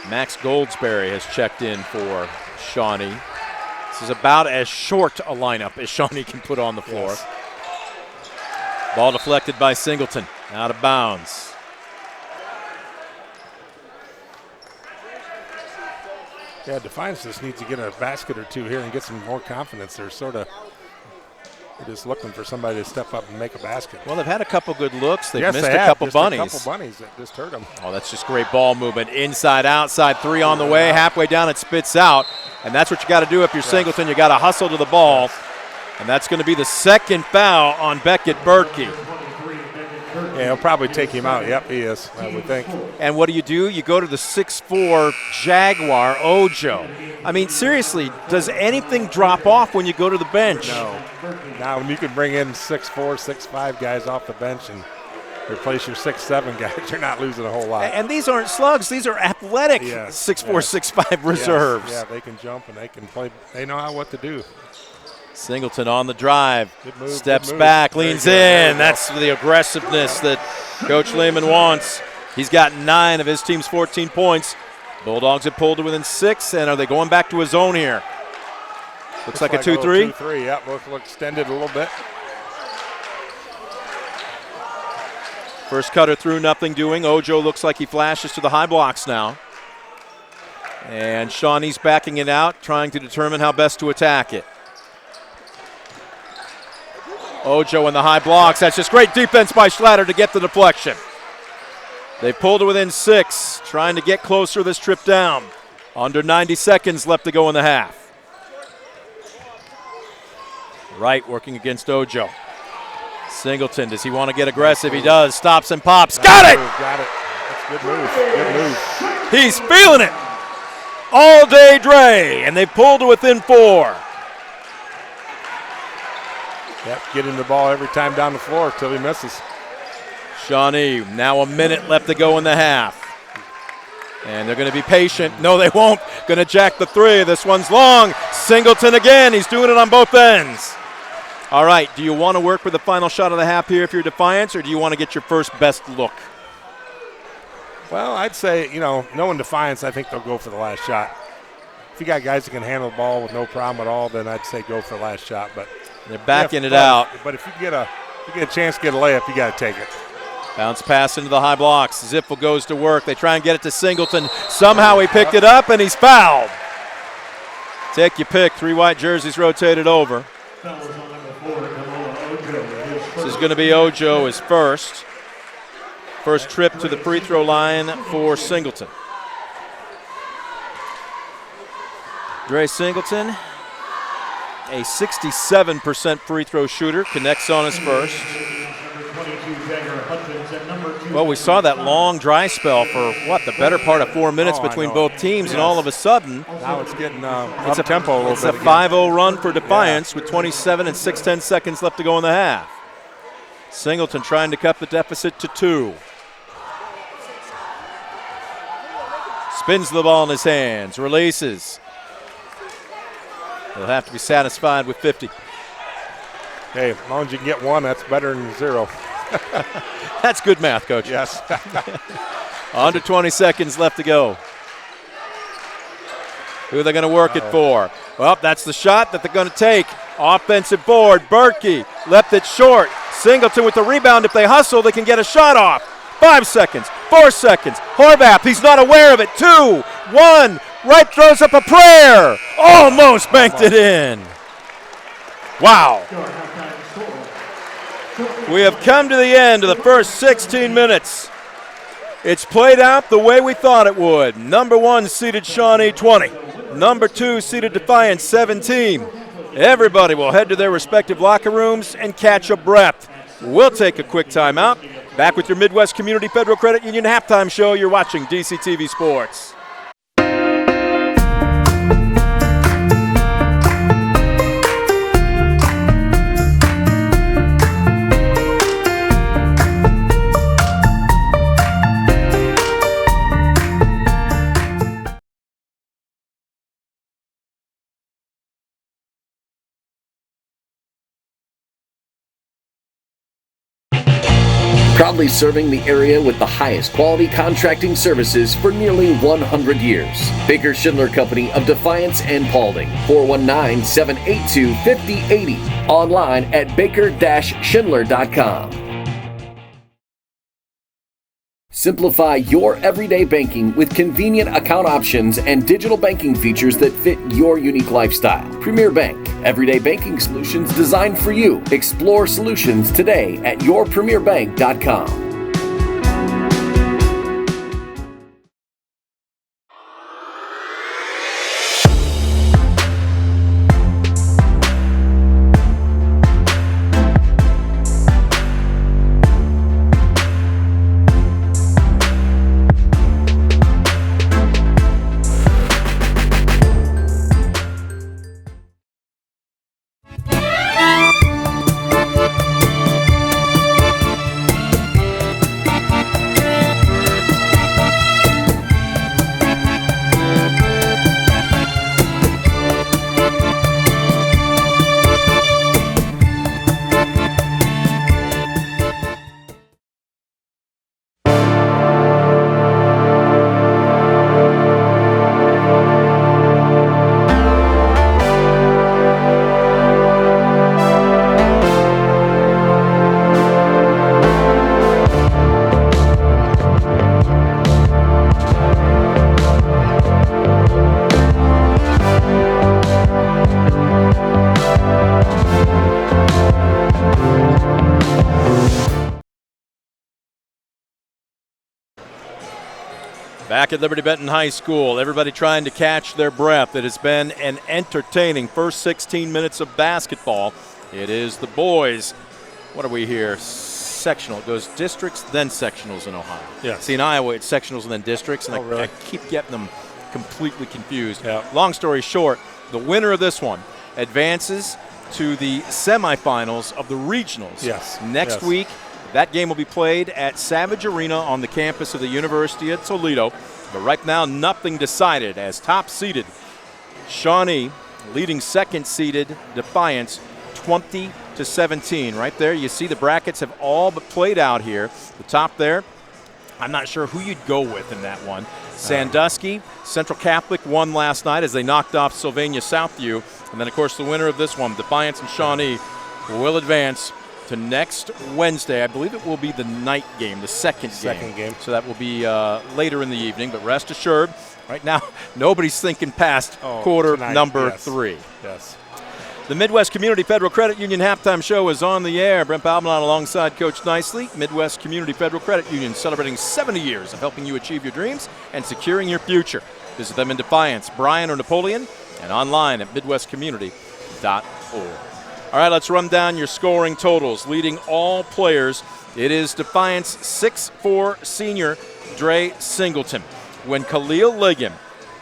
Max Goldsberry has checked in for Shawnee. This is about as short a lineup as Shawnee can put on the floor. Yes. Ball deflected by Singleton, out of bounds. Yeah, Defiance just needs to get a basket or two here and get some more confidence. They're sort of They're just looking for somebody to step up and make a basket. Well, they've had a couple good looks. They've Yes, missed they a have. couple Just bunnies. A couple bunnies that just hurt them. Oh, that's just great ball movement. Inside, outside, three on the way. Halfway down, it spits out. And that's what you got to do if you're Singleton. You got to hustle to the ball. And that's going to be the second foul on Beckett Berkey. Yeah, he'll probably take him out. Yep, he is, I would think. And what do? You go to the 6'4 Jaguar, Ojo. I mean, seriously, does anything drop off when you go to the bench? No. Now, when you can bring in 6'4", 6'5 guys off the bench and replace your 6'7 guys, you're not losing a whole lot. And these aren't slugs. These are athletic 6'4", 6'5 reserves. Yeah, they can jump and they can play. They know what to do. Singleton on the drive, Move, steps back, leans in. That's the aggressiveness that Coach Layman wants. He's got 9 of his team's 14 points. Bulldogs have pulled to within 6, and are they going back to a zone here? Looks like a 2-3. 2-3, yep, we'll extend it a little bit. First cutter through, nothing doing. Ojo looks like he flashes to the high blocks now. And Shawnee's backing it out, trying to determine how best to attack it. Ojo in the high blocks. That's just great defense by Schlatter to get the deflection. They pulled to within 6, trying to get closer this trip down. Under 90 seconds left to go in the half. Wright working against Ojo. Singleton, does he want to get aggressive? He does. Stops and pops. Got it! Got it. That's a good move. Good move. He's feeling it. All day Dre, and they pulled to within 4. Yep, getting the ball every time down the floor until he misses. Shawnee, now a minute left to go in the half. And they're going to be patient. No, they won't. Going to jack the 3. This one's long. Singleton again. He's doing it on both ends. All right, do you want to work for the final shot of the half here if you're Defiance, or do you want to get your first best look? Well, I'd say, knowing Defiance, I think they'll go for the last shot. If you got guys that can handle the ball with no problem at all, then I'd say go for the last shot. But they're backing it out. But if you get a chance to get a layup, you got to take it. Bounce pass into the high blocks. Zippel goes to work. They try and get it to Singleton. Somehow he picked it up, and he's fouled. Take your pick. 3 white jerseys rotated over. This is going to be Ojo his first. First trip to the free throw line for Singleton. Dre Singleton, a 67% free throw shooter, connects on his first. Well, we saw that long dry spell for, the better part of 4 minutes between both teams, and all of a sudden, now it's getting up-tempo a little bit. It's a 5-0 run for Defiance with 27 and 6/10 seconds left to go in the half. Singleton trying to cut the deficit to 2. Spins the ball in his hands, releases. He'll have to be satisfied with 50. Hey, as long as you can get 1, that's better than 0. That's good math, Coach. Yes. Under 20 seconds left to go. Who are they going to work it for? Well, that's the shot that they're going to take. Offensive board, Berkey left it short. Singleton with the rebound. If they hustle, they can get a shot off. 5 seconds, 4 seconds. Horvath, he's not aware of it. 2, 1. Wright throws up a prayer. Almost banked it in. Wow. We have come to the end of the first 16 minutes. It's played out the way we thought it would. Number 1 seeded Shawnee 20. Number 2 seeded Defiance 17. Everybody will head to their respective locker rooms and catch a breath. We'll take a quick timeout. Back with your Midwest Community Federal Credit Union halftime show. You're watching DCTV Sports. Proudly serving the area with the highest quality contracting services for nearly 100 years. Baker Schindler Company of Defiance and Paulding. 419-782-5080. Online at baker-schindler.com. Simplify your everyday banking with convenient account options and digital banking features that fit your unique lifestyle. Premier Bank, everyday banking solutions designed for you. Explore solutions today at yourpremierbank.com. Back at Liberty Benton High School, everybody trying to catch their breath. It has been an entertaining first 16 minutes of basketball. It is the boys. What are we here? Sectional. It goes districts, then sectionals in Ohio. Yes. See, in Iowa, it's sectionals and then districts, and really? I keep getting them completely confused. Yeah. Long story short, the winner of this one advances to the semifinals of the regionals. Yes. Next week. That game will be played at Savage Arena on the campus of the University of Toledo. But right now, nothing decided as top-seeded Shawnee leading second-seeded Defiance 20-17. Right there, you see the brackets have all but played out here. The top there, I'm not sure who you'd go with in that one. Sandusky, Central Catholic won last night as they knocked off Sylvania Southview. And then, of course, the winner of this one, Defiance and Shawnee, will advance to next Wednesday. I believe it will be the night game, the second game. So that will be later in the evening. But rest assured, right now, nobody's thinking past quarter number 3. Yes. The Midwest Community Federal Credit Union halftime show is on the air. Brent Balmanon alongside Coach Nicely. Midwest Community Federal Credit Union celebrating 70 years of helping you achieve your dreams and securing your future. Visit them in Defiance, Bryan, or Napoleon, and online at midwestcommunity.org. All right, let's run down your scoring totals. Leading all players, it is Defiance 6'4" senior Dre Singleton. When Khalil Ligon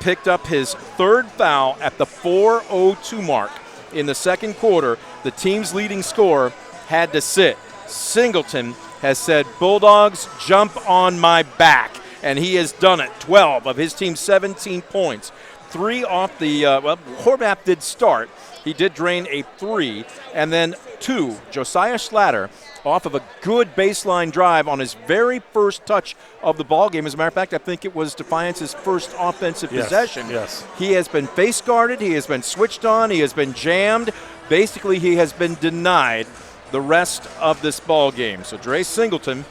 picked up his third foul at the 4:02 mark in the second quarter, the team's leading scorer had to sit. Singleton has said, "Bulldogs, jump on my back," and he has done it. 12 of his team's 17 points. 3 off the, Horvath did start. He did drain a 3, and then 2, Josiah Schlatter, off of a good baseline drive on his very first touch of the ball game. As a matter of fact, I think it was Defiance's first offensive possession. Yes. He has been face guarded, he has been switched on, he has been jammed. Basically, he has been denied the rest of this ball game. So Dre Singleton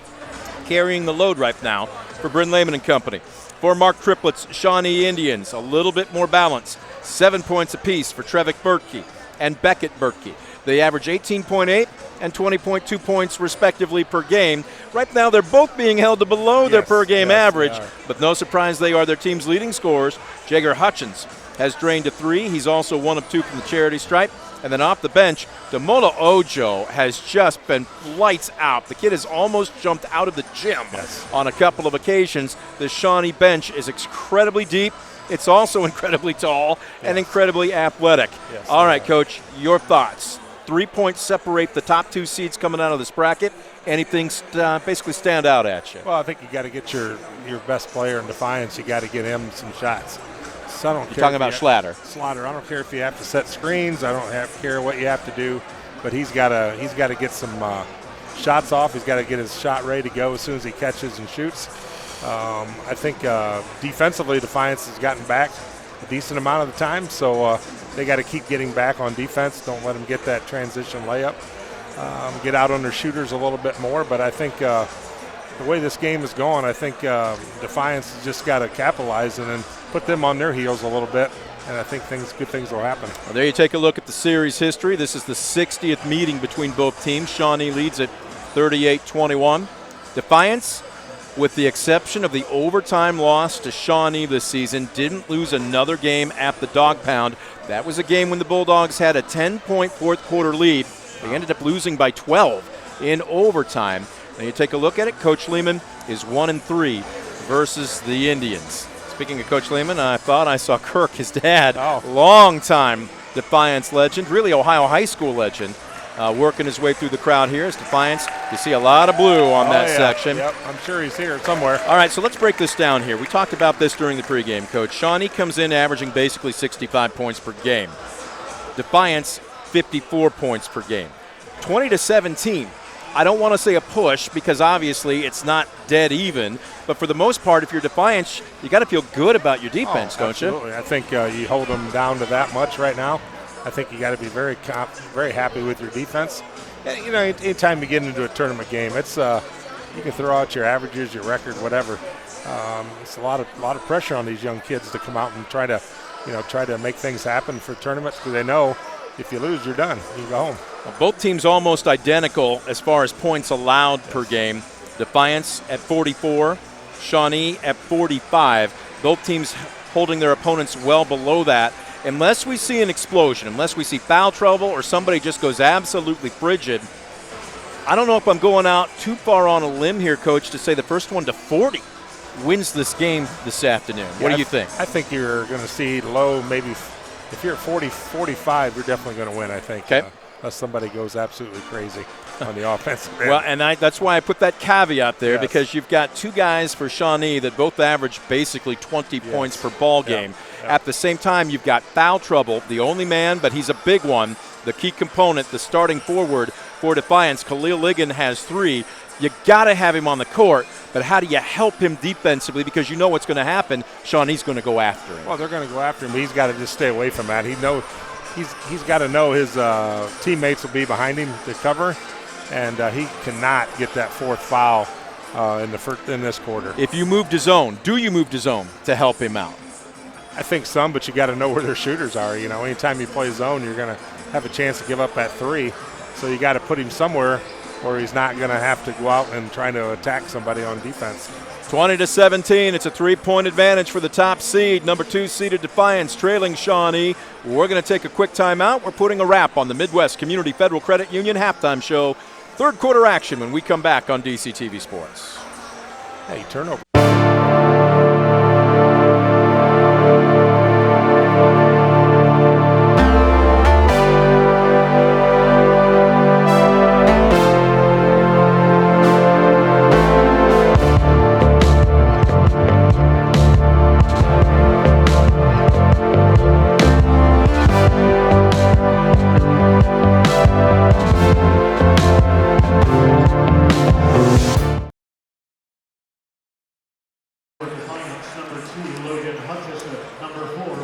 carrying the load right now for Bryn Layman and company. For Mark Triplett's Shawnee Indians, a little bit more balance. 7 points apiece for Trevick Bertkey and Beckett Bertkey. They average 18.8 and 20.2 points respectively per game. Right now they're both being held to below their per game average, but no surprise they are their team's leading scorers. Jager Hutchins has drained a 3. He's also 1 of 2 from the charity stripe. And then off the bench, Damola Ojo has just been lights out. The kid has almost jumped out of the gym on a couple of occasions. The Shawnee bench is incredibly deep. It's also incredibly tall and incredibly athletic. All right, Coach, your thoughts. 3 points separate the top 2 seeds coming out of this bracket. Anything basically stand out at you? Well, I think you got to get your best player in Defiance. You got to get him some shots. So I don't care. Talking about Schlatter. I don't care if you have to set screens. I don't care what you have to do, but he's got to get some shots off. He's got to get his shot ready to go as soon as he catches and shoots. I think defensively, Defiance has gotten back a decent amount of the time, so they got to keep getting back on defense. Don't let them get that transition layup. Get out on their shooters a little bit more, but I think the way this game is going, I think Defiance has just got to capitalize and then put them on their heels a little bit. And I think good things will happen. Well, there you take a look at the series history. This is the 60th meeting between both teams. Shawnee leads at 38-21. Defiance, with the exception of the overtime loss to Shawnee this season, didn't lose another game at the Dog Pound. That was a game when the Bulldogs had a 10-point fourth quarter lead. They ended up losing by 12 in overtime. Now you take a look at it. Coach Layman is 1-3 versus the Indians. Speaking of Coach Layman, I thought I saw Kirk, his dad, long-time Defiance legend, really Ohio high school legend, working his way through the crowd here. As Defiance, you see a lot of blue on that section. Yep, I'm sure he's here somewhere. All right, so let's break this down here. We talked about this during the pregame, Coach. Shawnee comes in averaging basically 65 points per game. Defiance, 54 points per game. 20-17. I don't want to say a push because obviously it's not dead even, but for the most part, if you're Defiance, you got to feel good about your defense, don't you? Absolutely. I think you hold them down to that much right now. I think you got to be very happy with your defense. And, you know, anytime you get into a tournament game, it's you can throw out your averages, your record, whatever. It's a lot of pressure on these young kids to come out and try to make things happen for tournaments because they know if you lose, you're done. You go home. Well, both teams almost identical as far as points allowed per game. Defiance at 44, Shawnee at 45. Both teams holding their opponents well below that. Unless we see an explosion, unless we see foul trouble or somebody just goes absolutely frigid, I don't know if I'm going out too far on a limb here, Coach, to say the first one to 40 wins this game this afternoon. What do you think? I think you're going to see low, maybe if you're at 40, 45, you're definitely going to win, I think. Okay. Unless somebody goes absolutely crazy on the offensive end. Well, and that's why I put that caveat there, Yes. because you've got two guys for Shawnee that both average basically 20 points per ball game. At the same time, you've got foul trouble, the only man, but he's a big one, the key component, the starting forward for Defiance. Khalil Ligon has 3. You got to have him on the court, but how do you help him defensively? Because you know what's going to happen. Shawnee's going to go after him. Well, they're going to go after him. He's got to just stay away from that. He's got to know his teammates will be behind him to cover, and he cannot get that fourth foul in this quarter. If you move to zone, do you move to zone to help him out? I think some, but you got to know where their shooters are. You know, anytime you play zone, you're going to have a chance to give up that 3. So you got to put him somewhere where he's not going to have to go out and try to attack somebody on defense. 20-17, it's a 3-point advantage for the top seed. Number 2 seeded Defiance trailing Shawnee. We're going to take a quick timeout. We're putting a wrap on the Midwest Community Federal Credit Union halftime show. Third quarter action when we come back on DCTV Sports. Hey, turnover.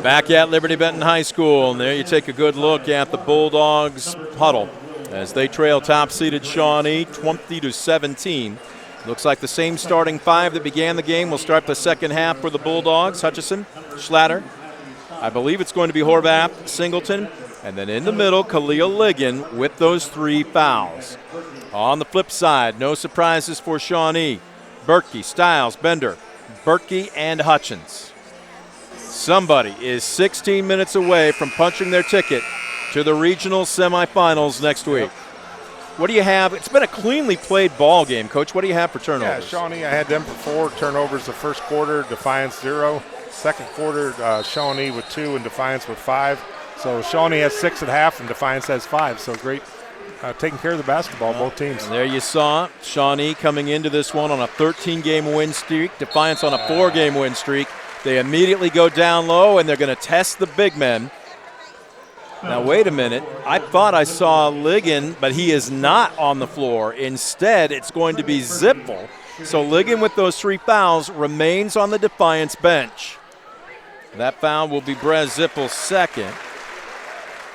Back at Liberty Benton High School, and there you take a good look at the Bulldogs huddle as they trail top-seeded Shawnee 20-17. Looks like the same starting 5 that began the game will start the second half for the Bulldogs. Hutchison, Schlatter, I believe it's going to be Horvath, Singleton, and then in the middle, Khalil Ligon with those 3 fouls. On the flip side, no surprises for Shawnee. Berkey, Stiles, Bender, Berkey, and Hutchins. Somebody is 16 minutes away from punching their ticket to the regional semifinals next week. What do you have? It's been a cleanly played ball game, Coach. What do you have for turnovers? Yeah, Shawnee, I had them for 4 turnovers the first quarter, Defiance 0. Second quarter, Shawnee with 2 and Defiance with 5. So Shawnee has 6 at half and Defiance has 5. So great taking care of the basketball, both teams. And there you saw Shawnee coming into this one on a 13-game win streak, Defiance on a 4-game win streak. They immediately go down low, and they're going to test the big men. Now, wait a minute. I thought I saw Ligon, but he is not on the floor. Instead, it's going to be Zippel. So Ligon with those 3 fouls remains on the Defiance bench. That foul will be Brez Zippel's second.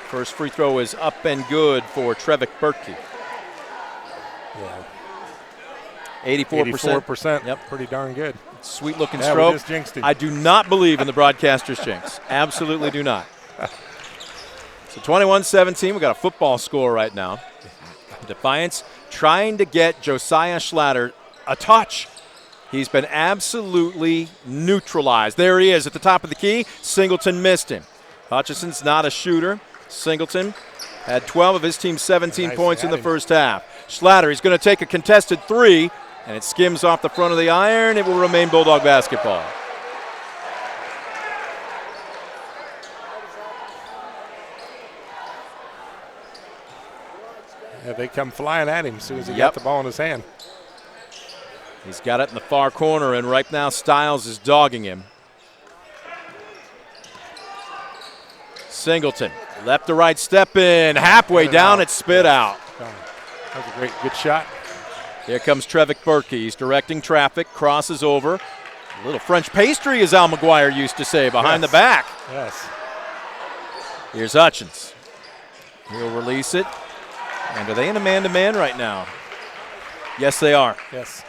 First free throw is up and good for Trevick Berkey. Yeah. 84%. 84%. Yep. Pretty darn good. Sweet looking Yeah, we stroke. just jinxed him. I do not believe in the broadcaster's jinx. Absolutely do not. So 21-17, we got a football score right now. Defiance trying to get Josiah Schlatter a touch. He's been absolutely neutralized. There he is at the top of the key. Singleton missed him. Hutchison's not a shooter. Singleton had 12 of his team's 17 points in the first half. Schlatter, he's going to take a contested three, and it skims off the front of the iron. It will remain Bulldog basketball. Yeah, they come flying at him as soon as he got the ball in his hand. He's got it in the far corner, and right now Stiles is dogging him. Singleton, left to right step in, halfway down, it's spit out. That was a great, good shot. Here comes Trevick Berkey. He's directing traffic, crosses over. A little French pastry, as Al McGuire used to say, behind the back. Yes. Here's Hutchins. He'll release it. And are they in a man-to-man right now? Yes, they are. Yes.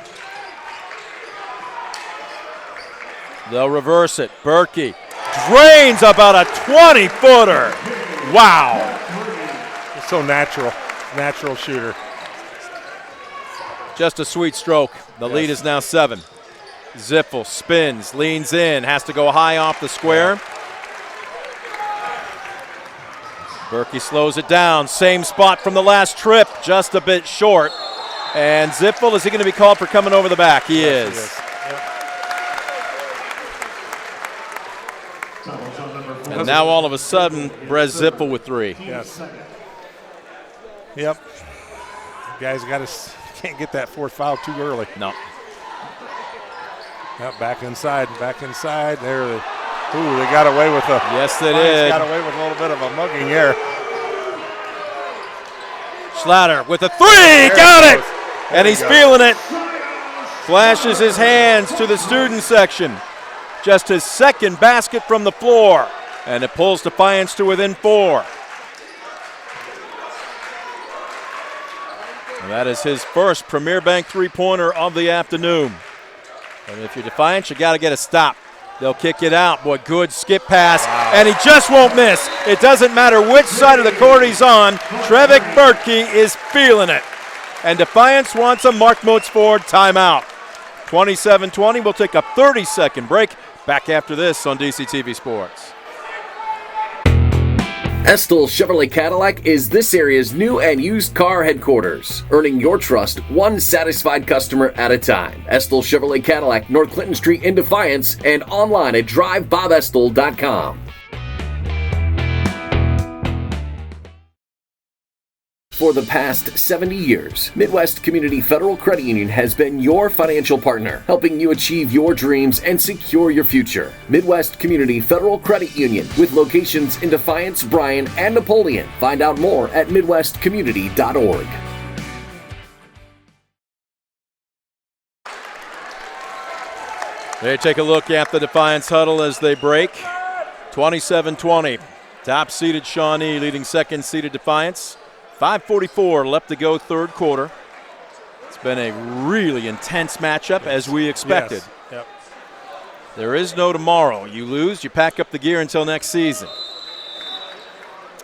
They'll reverse it. Berkey drains about a 20-footer. Wow. It's so natural shooter. Just a sweet stroke. The lead is now 7. Ziffel spins, leans in, has to go high off the square. Berkey slows it down. Same spot from the last trip, just a bit short. And Ziffel, is he going to be called for coming over the back? He is. He is. And now all of a sudden, Brez Ziffel with 3. Yes. Yep. Guys can't get that fourth foul too early. No. Yep, back inside. There they got away with a. Yes, they did. Got away with a little bit of a mugging here. Schlatter with a 3, got it! And he's feeling it. Flashes his hands to the student section. Just his second basket from the floor. And it pulls Defiance to within 4. And that is his first Premier Bank three-pointer of the afternoon. And if you're Defiance, you got to get a stop. They'll kick it out. Boy, good skip pass. Wow. And he just won't miss. It doesn't matter which side of the court he's on. Trevick Berkey is feeling it. And Defiance wants a Mark Moats Ford timeout. 27-20. We'll take a 30-second break. Back after this on DCTV Sports. Estill Chevrolet Cadillac is this area's new and used car headquarters, earning your trust one satisfied customer at a time. Estill Chevrolet Cadillac, North Clinton Street in Defiance, and online at drivebobestill.com. For the past 70 years, Midwest Community Federal Credit Union has been your financial partner, helping you achieve your dreams and secure your future. Midwest Community Federal Credit Union, with locations in Defiance, Bryan, and Napoleon. Find out more at midwestcommunity.org. They take a look at the Defiance huddle as they break. 27-20. Top-seeded Shawnee leading second-seeded Defiance. 5:44 left to go, third quarter. It's been a really intense matchup, as we expected. Yes. Yep. There is no tomorrow. You lose, you pack up the gear until next season.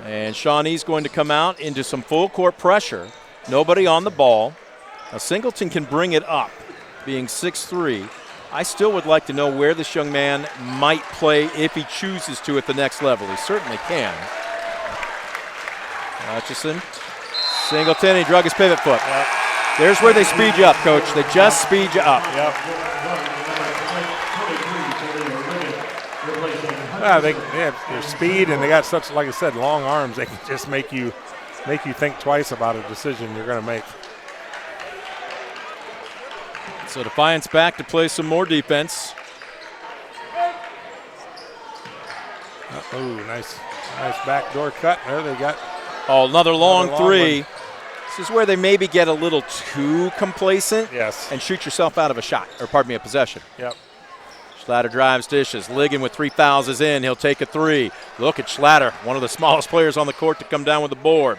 And Shawnee's going to come out into some full court pressure. Nobody on the ball. Now Singleton can bring it up, being 6'3". I still would like to know where this young man might play if he chooses to at the next level. He certainly can. Hutchison, Singleton, he drug his pivot foot. Yep. There's where they speed you up, Coach. They just speed you up. Yep. They have their speed, and they got such, like I said, long arms. They can just make you think twice about a decision you're going to make. So Defiance back to play some more defense. Oh, nice backdoor cut there. They got. Oh, another long three. This is where they maybe get a little too complacent. Yes. And shoot yourself out of a shot, or pardon me, a possession. Yep. Schlatter drives, dishes. Ligon with 3 fouls is in. He'll take a 3. Look at Schlatter, one of the smallest players on the court to come down with the board.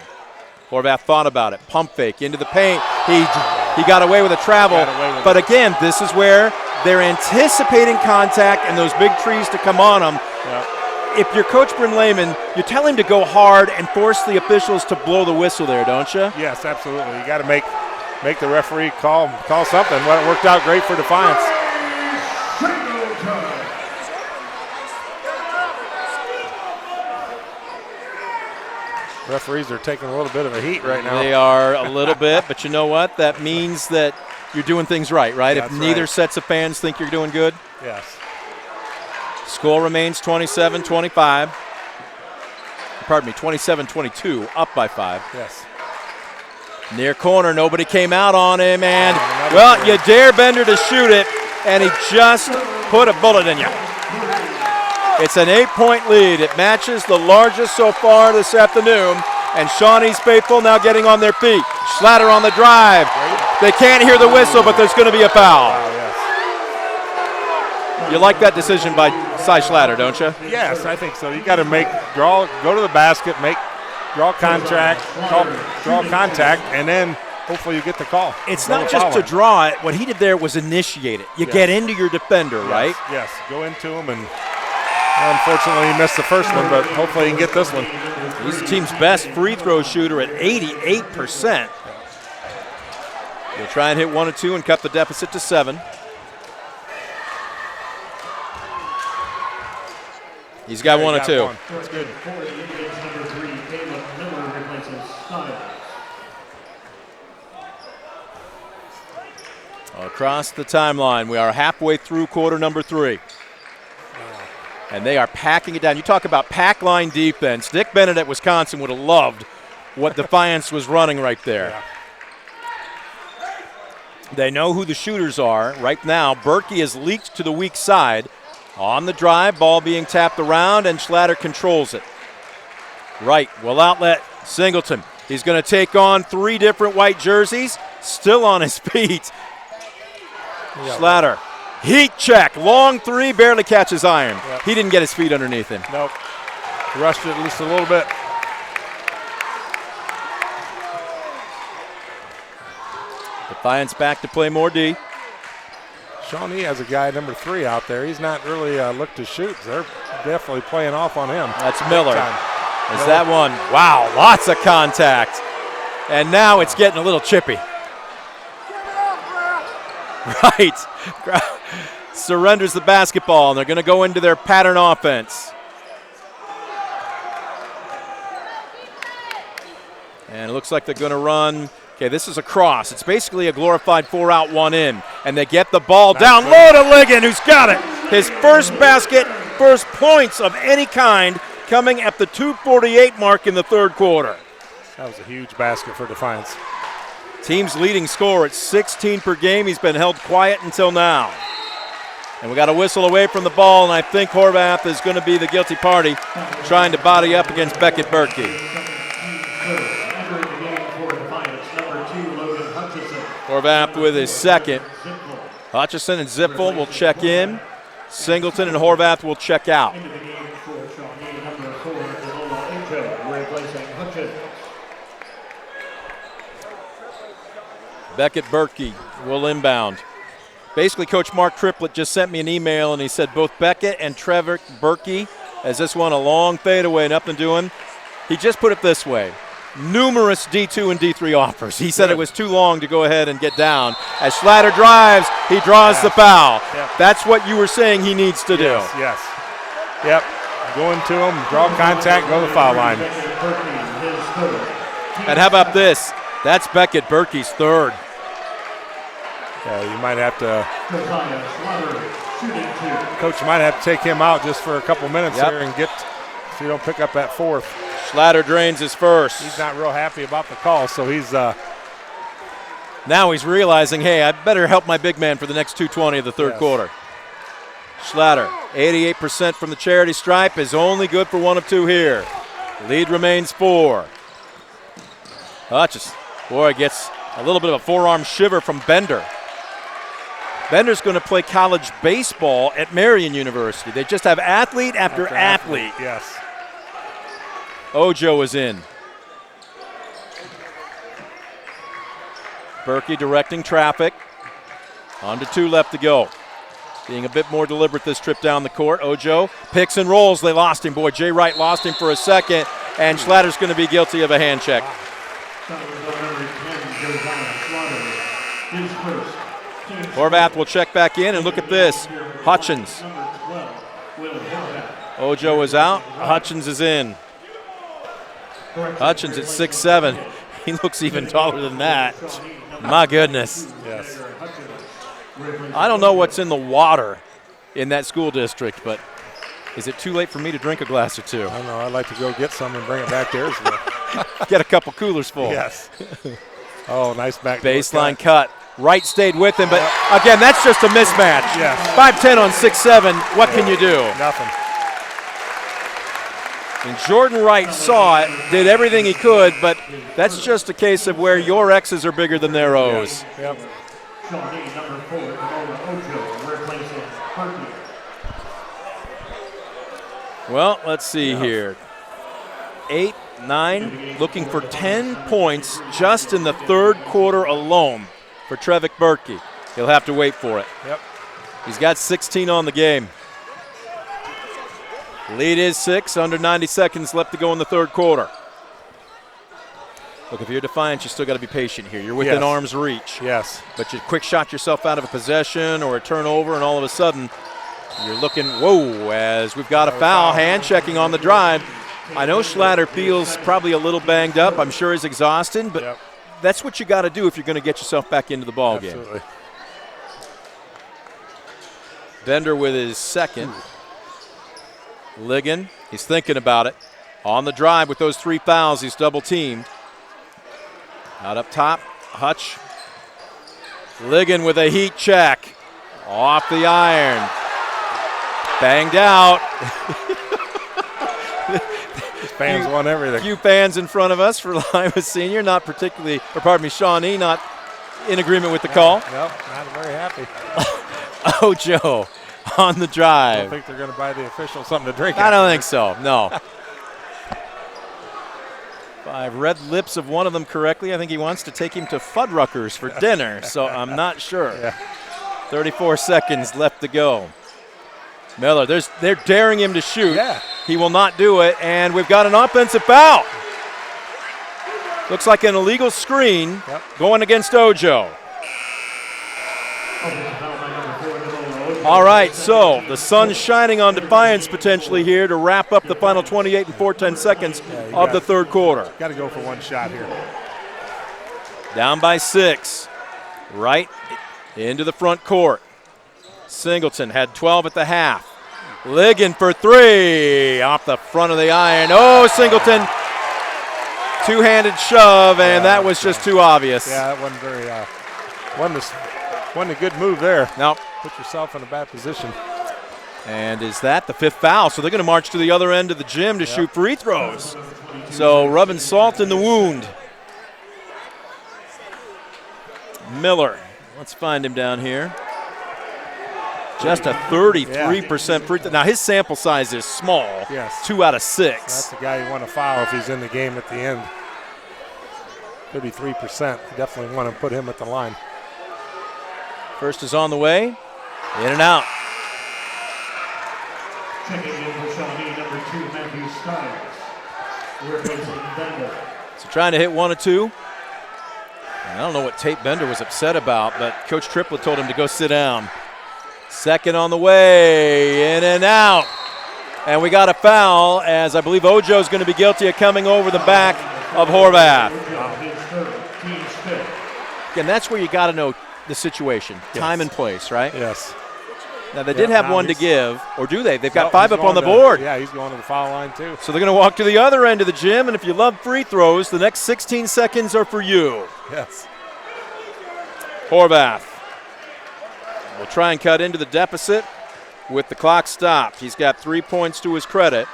Horvath thought about it. Pump fake into the paint. He got away with a travel. But again, this is where they're anticipating contact and those big trees to come on them. Yeah. If you're Coach Bryn Layman, you tell him to go hard and force the officials to blow the whistle there, don't you? Yes, absolutely. You got to make the referee call something. Well, it worked out great for Defiance. Referees are taking a little bit of a heat right now. They are a little bit, but you know what? That means that you're doing things right? That's If neither right. sets of fans think you're doing good. Yes. Score remains 27-25. Pardon me, 27-22, up by 5. Yes. Near corner, nobody came out on him, and, well, you dare Bender to shoot it, and he just put a bullet in you. It's an 8-point lead. It matches the largest so far this afternoon, and Shawnee's faithful now getting on their feet. Schlatter on the drive. They can't hear the whistle, but there's going to be a foul. Wow, yes. You like that decision by Cy Schlatter, don't you? Yes, I think so. You got to go to the basket, draw contact, and then hopefully you get the call. It's not just to draw it. What he did there was initiate it. You get into your defender, right? Yes, go into him, and unfortunately he missed the first one, but hopefully he can get this one. He's the team's best free throw shooter at 88%. He'll try and hit 1 or 2 and cut the deficit to 7. He's got 1 or 2. That's good. Across the timeline, we are halfway through quarter number 3. And they are packing it down. You talk about pack line defense. Dick Bennett at Wisconsin would have loved what Defiance was running right there. Yeah. They know who the shooters are. Right now, Berkey has leaked to the weak side. On the drive, ball being tapped around, and Schlatter controls it. Right, will outlet Singleton. He's going to take on 3 different white jerseys. Still on his feet. Schlatter, heat check, long 3, barely catches iron. Yep. He didn't get his feet underneath him. Nope. Rushed it at least a little bit. Defiance back to play more D. Shawnee has a guy, number 3, out there. He's not really looked to shoot. They're definitely playing off on him. That's Miller. Big Is that one? Wow, lots of contact. And now it's getting a little chippy. Right. Surrenders the basketball, and they're going to go into their pattern offense. And it looks like they're going to run. Okay, this is a cross. It's basically a glorified 4-out, 1-in. And they get the ball down low to Ligon, who's got it. His first basket, first points of any kind, coming at the 2:48 mark in the third quarter. That was a huge basket for Defiance. Team's leading scorer at 16 per game. He's been held quiet until now. And we got a whistle away from the ball, and I think Horvath is going to be the guilty party, trying to body up against Beckett Berkey. Horvath with his second. Hutchison and Zipfel will check in. Singleton and Horvath will check out. Beckett Berkey will inbound. Basically, Coach Mark Triplett just sent me an email, and he said both Beckett and Trevor Berkey, as this one a long fadeaway, nothing doing. He just put it this way. Numerous D2 and D3 offers. He said it was too long to go ahead and get down. As Schlatter drives, he draws the foul. Yep. That's what you were saying he needs to do. Yes. Yep. Go into him, draw contact, go to the foul line. And how about this? That's Beckett Berkey's third. Yeah, you might have to. Coach, you might have to take him out just for a couple minutes here and get so you don't pick up that fourth. Schlatter drains his first. He's not real happy about the call, so he's. Now he's realizing, hey, I better help my big man for the next 2:20 of the third quarter. Schlatter, 88% from the charity stripe, is only good for 1 of 2 here. Lead remains 4. Hutchison, boy, gets a little bit of a forearm shiver from Bender. Bender's going to play college baseball at Marion University. They just have athlete after athlete. Yes. Ojo is in. Berkey directing traffic. Under 2 left to go. Being a bit more deliberate this trip down the court. Ojo picks and rolls. They lost him. Boy, Jay Wright lost him for a second, and Schlatter's going to be guilty of a hand check. Horvath will check back in, and look at this. Hutchins. Ojo is out. Hutchins is in. Hutchins at 6'7". He looks even taller than that. My goodness. Yes. I don't know what's in the water in that school district, but is it too late for me to drink a glass or two? I don't know. I'd like to go get some and bring it back to Ayersville. Get a couple coolers full. Yes. Oh, nice back. Baseline cut. Wright stayed with him, but again, that's just a mismatch. Yes. 5'10" on 6'7". What can you do? Nothing. And Jordan Wright saw it, did everything he could, but that's just a case of where your X's are bigger than their O's. Yep. Shawnee, number 4, Ojo, replacing Berkey. Well, let's see here. 8, 9, looking for 10 points just in the third quarter alone for Trevick Berkey. He'll have to wait for it. Yep. He's got 16 on the game. Lead is 6, under 90 seconds left to go in the third quarter. Look, if you're Defiance, you still got to be patient here. You're within arm's reach. Yes. But you quick shot yourself out of a possession or a turnover, and all of a sudden you're looking, whoa, as we've got a foul, hand checking on the drive. I know Schlatter feels probably a little banged up. I'm sure he's exhausted, but that's what you got to do if you're going to get yourself back into the ball game. Absolutely. Bender with his second. Ligon, he's thinking about it. On the drive with those 3 fouls, he's double teamed. Out up top, Hutch. Ligon with a heat check. Off the iron. Banged out. Fans want everything. Few fans in front of us for Lima Senior, not particularly, or pardon me, Shawnee, not in agreement with the call. Nope, not very happy. Ojo on the I drive. don't think they're going to buy the official something to drink. I don't think so, no. If I've read lips of one of them correctly, I think he wants to take him to Fuddruckers for dinner, so I'm not sure. 34 seconds left to go. Miller, they're daring him to shoot. He will not do it, and we've got an offensive foul. Looks like an illegal screen going against Ojo. All right, so the sun's shining on Defiance potentially here to wrap up the final 28 and 4/10 seconds of the third quarter. Got to go for one shot here. Down by 6. Right into the front court. Singleton had 12 at the half. Ligon for 3 off the front of the iron. Oh, Singleton. Two-handed shove, and that was just too obvious. Yeah, that wasn't very, wasn't a good move there. Nope. Put yourself in a bad position. And is that the 5th foul? So they're going to march to the other end of the gym to shoot free throws. So rubbing salt in the wound. Miller, let's find him down here. Just a 33% free throw. Now his sample size is small. Yes. 2 out of 6. That's the guy you want to foul if he's in the game at the end. 33%. You definitely want to put him at the line. First is on the way. In and out. Checking in for Shawnee, number 2, Matthew Stiles. Replacing Bender. So trying to hit 1 or 2. And I don't know what Tate Bender was upset about, but Coach Triplett told him to go sit down. Second on the way, in and out. And we got a foul as I believe Ojo's going to be guilty of coming over the back of Horvath. Again, that's where you got to know the situation, time and place, right? Yes. Now, they did have one to give, or do they? They've got 5 up on the board. Yeah, he's going to the foul line, too. So they're going to walk to the other end of the gym, and if you love free throws, the next 16 seconds are for you. Yes. Horvath will try and cut into the deficit with the clock stopped. He's got 3 points to his credit.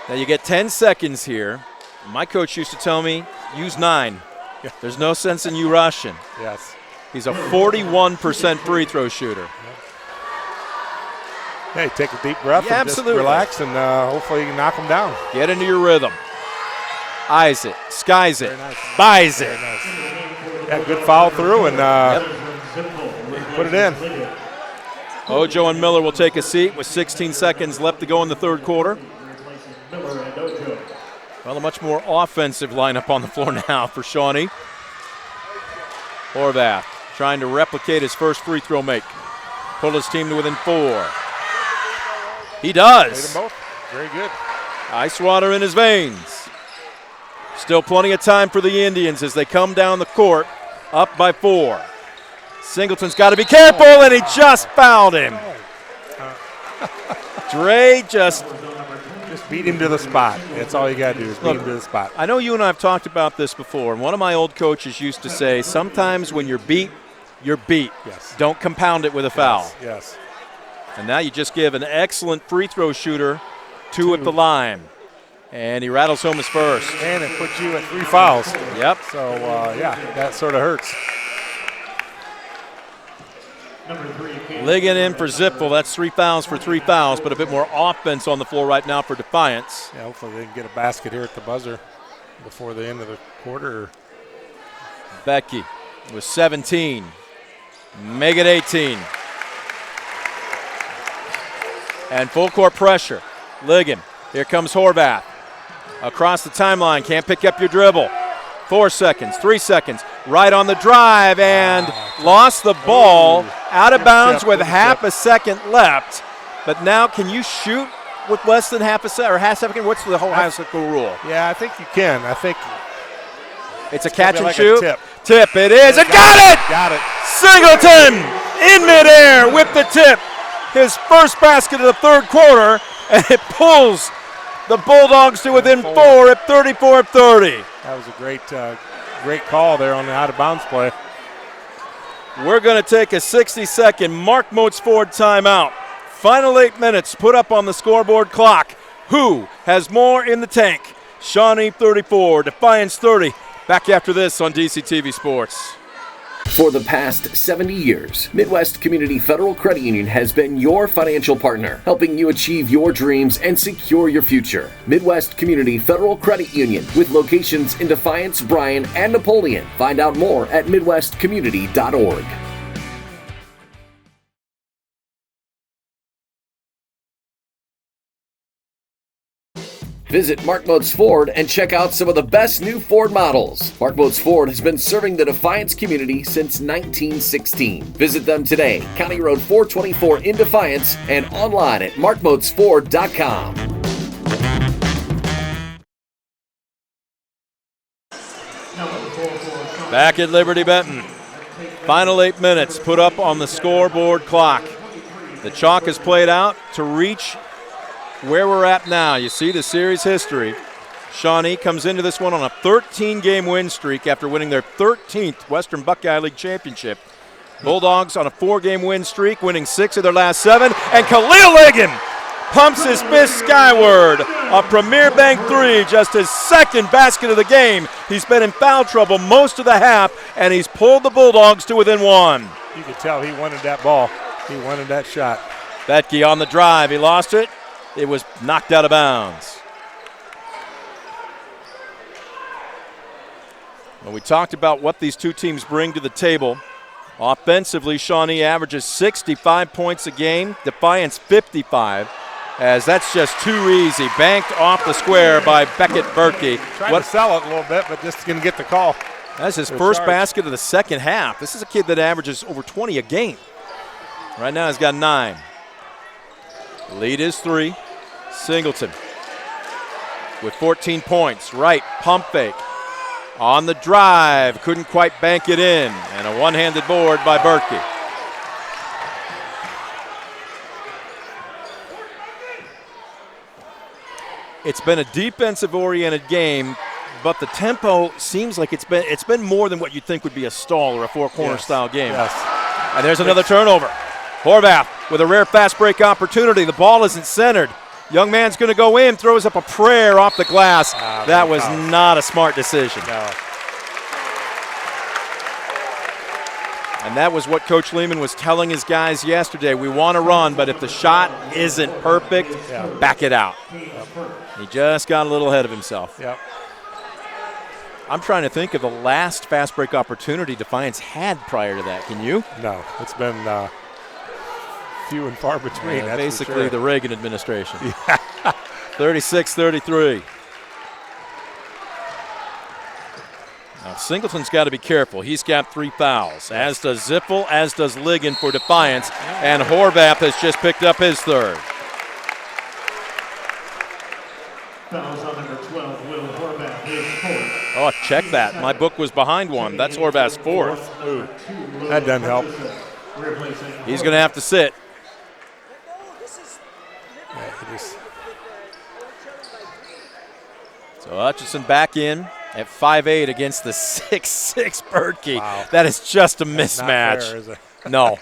Now you get 10 seconds here. My coach used to tell me, use 9. There's no sense in you rushing. Yes. He's a 41% free throw shooter. Hey, take a deep breath and absolutely. Just relax, and hopefully you can knock him down. Get into your rhythm. Eyes it, skies it, Nice. buys it. Nice. Yeah, good follow through and put it in. Ojo and Miller will take a seat with 16 seconds left to go in the third quarter. Well, a much more offensive lineup on the floor now for Shawnee. Horvath trying to replicate his first free throw make. Pull his team to within 4. He does. Made them both. Very good. Ice water in his veins. Still plenty of time for the Indians as they come down the court up by 4. Singleton's got to be careful, and he just fouled him. Dre just beat him to the spot. That's all you got to do is beat him to the spot. I know you and I have talked about this before, and one of my old coaches used to say, sometimes when you're beat, you're beat. Yes. Don't compound it with a foul. Yes. And now you just give an excellent free throw shooter 2 at the line. And he rattles home his first. And it puts you at 3 fouls. Yep. So, yeah, that sort of hurts. Ligon in for Zipfel. That's 3 fouls for 3 fouls, but a bit more offense on the floor right now for Defiance. Yeah, hopefully they can get a basket here at the buzzer before the end of the quarter. Becky with 17. Make it 18. And full court pressure. Ligon. Here comes Horvath. Across the timeline. Can't pick up your dribble. 4 seconds. 3 seconds. Right on the drive and lost the ball out of bounds with half a second left. But now can you shoot with less than half a second or half second? What's the whole half second rule? Yeah, I think you can. I think it's a catch and like shoot. Tip it is. And got it! Got it. Singleton in midair with the tip. His first basket of the third quarter, and it pulls the Bulldogs to within 4 at 34-30. That was a great call there on the out-of-bounds play. We're going to take a 60-second Mark Moats Ford timeout. Final 8 minutes put up on the scoreboard clock. Who has more in the tank? Shawnee 34, Defiance 30. Back after this on DCTV Sports. For the past 70 years, Midwest Community Federal Credit Union has been your financial partner, helping you achieve your dreams and secure your future. Midwest Community Federal Credit Union, with locations in Defiance, Bryan, and Napoleon. Find out more at midwestcommunity.org. Visit Mark Moats Ford and check out some of the best new Ford models. Mark Moats Ford has been serving the Defiance community since 1916. Visit them today, County Road 424 in Defiance, and online at markmoatsford.com. Back at Liberty Benton. Final 8 minutes put up on the scoreboard clock. The chalk is played out to reach where we're at now. You see the series history. Shawnee comes into this one on a 13-game win streak after winning their 13th Western Buckeye League championship. Bulldogs on a 4-game win streak, winning 6 of their last 7. And Khalil Ligon pumps his fist skyward. A Premier Bank 3, just his second basket of the game. He's been in foul trouble most of the half, and he's pulled the Bulldogs to within 1. You could tell he wanted that ball. He wanted that shot. Betke on the drive. He lost it. It was knocked out of bounds. Well, we talked about what these two teams bring to the table. Offensively, Shawnee averages 65 points a game, Defiance 55, as that's just too easy. Banked off the square by Beckett Berkey. Trying to sell it a little bit, but just going to get the call. That's his first basket of the second half. This is a kid that averages over 20 a game. Right now he's got 9. Lead is 3. Singleton with 14 points. Right, pump fake. On the drive, couldn't quite bank it in. And a one-handed board by Berkey. It's been a defensive-oriented game, but the tempo seems like it's been more than what you'd think would be a stall or a four-corner style game. Yes. And there's another turnover. Horvath with a rare fast break opportunity. The ball isn't centered. Young man's going to go in, throws up a prayer off the glass. That was not a smart decision. No. And that was what Coach Layman was telling his guys yesterday. We want to run, but if the shot isn't perfect, back it out. He just got a little ahead of himself. Yep. I'm trying to think of the last fast break opportunity Defiance had prior to that. Can you? No, it's been few and far between. That's basically for sure. the Reagan administration. 36-33. Now Singleton's got to be careful. He's got 3 fouls, as does Zippel, as does Ligon for Defiance, and Horvath has just picked up his 3rd. Fouls on number 12, Will Horvath, his 4th. Oh, check that. My book was behind one. That's Horvath's 4th. Ooh, that doesn't help. He's going to have to sit. Yeah, he just- So Hutchison back in at 5'8" against the 6'6" Berkey. Wow. That is just a That's not mismatch. fair, is it? No.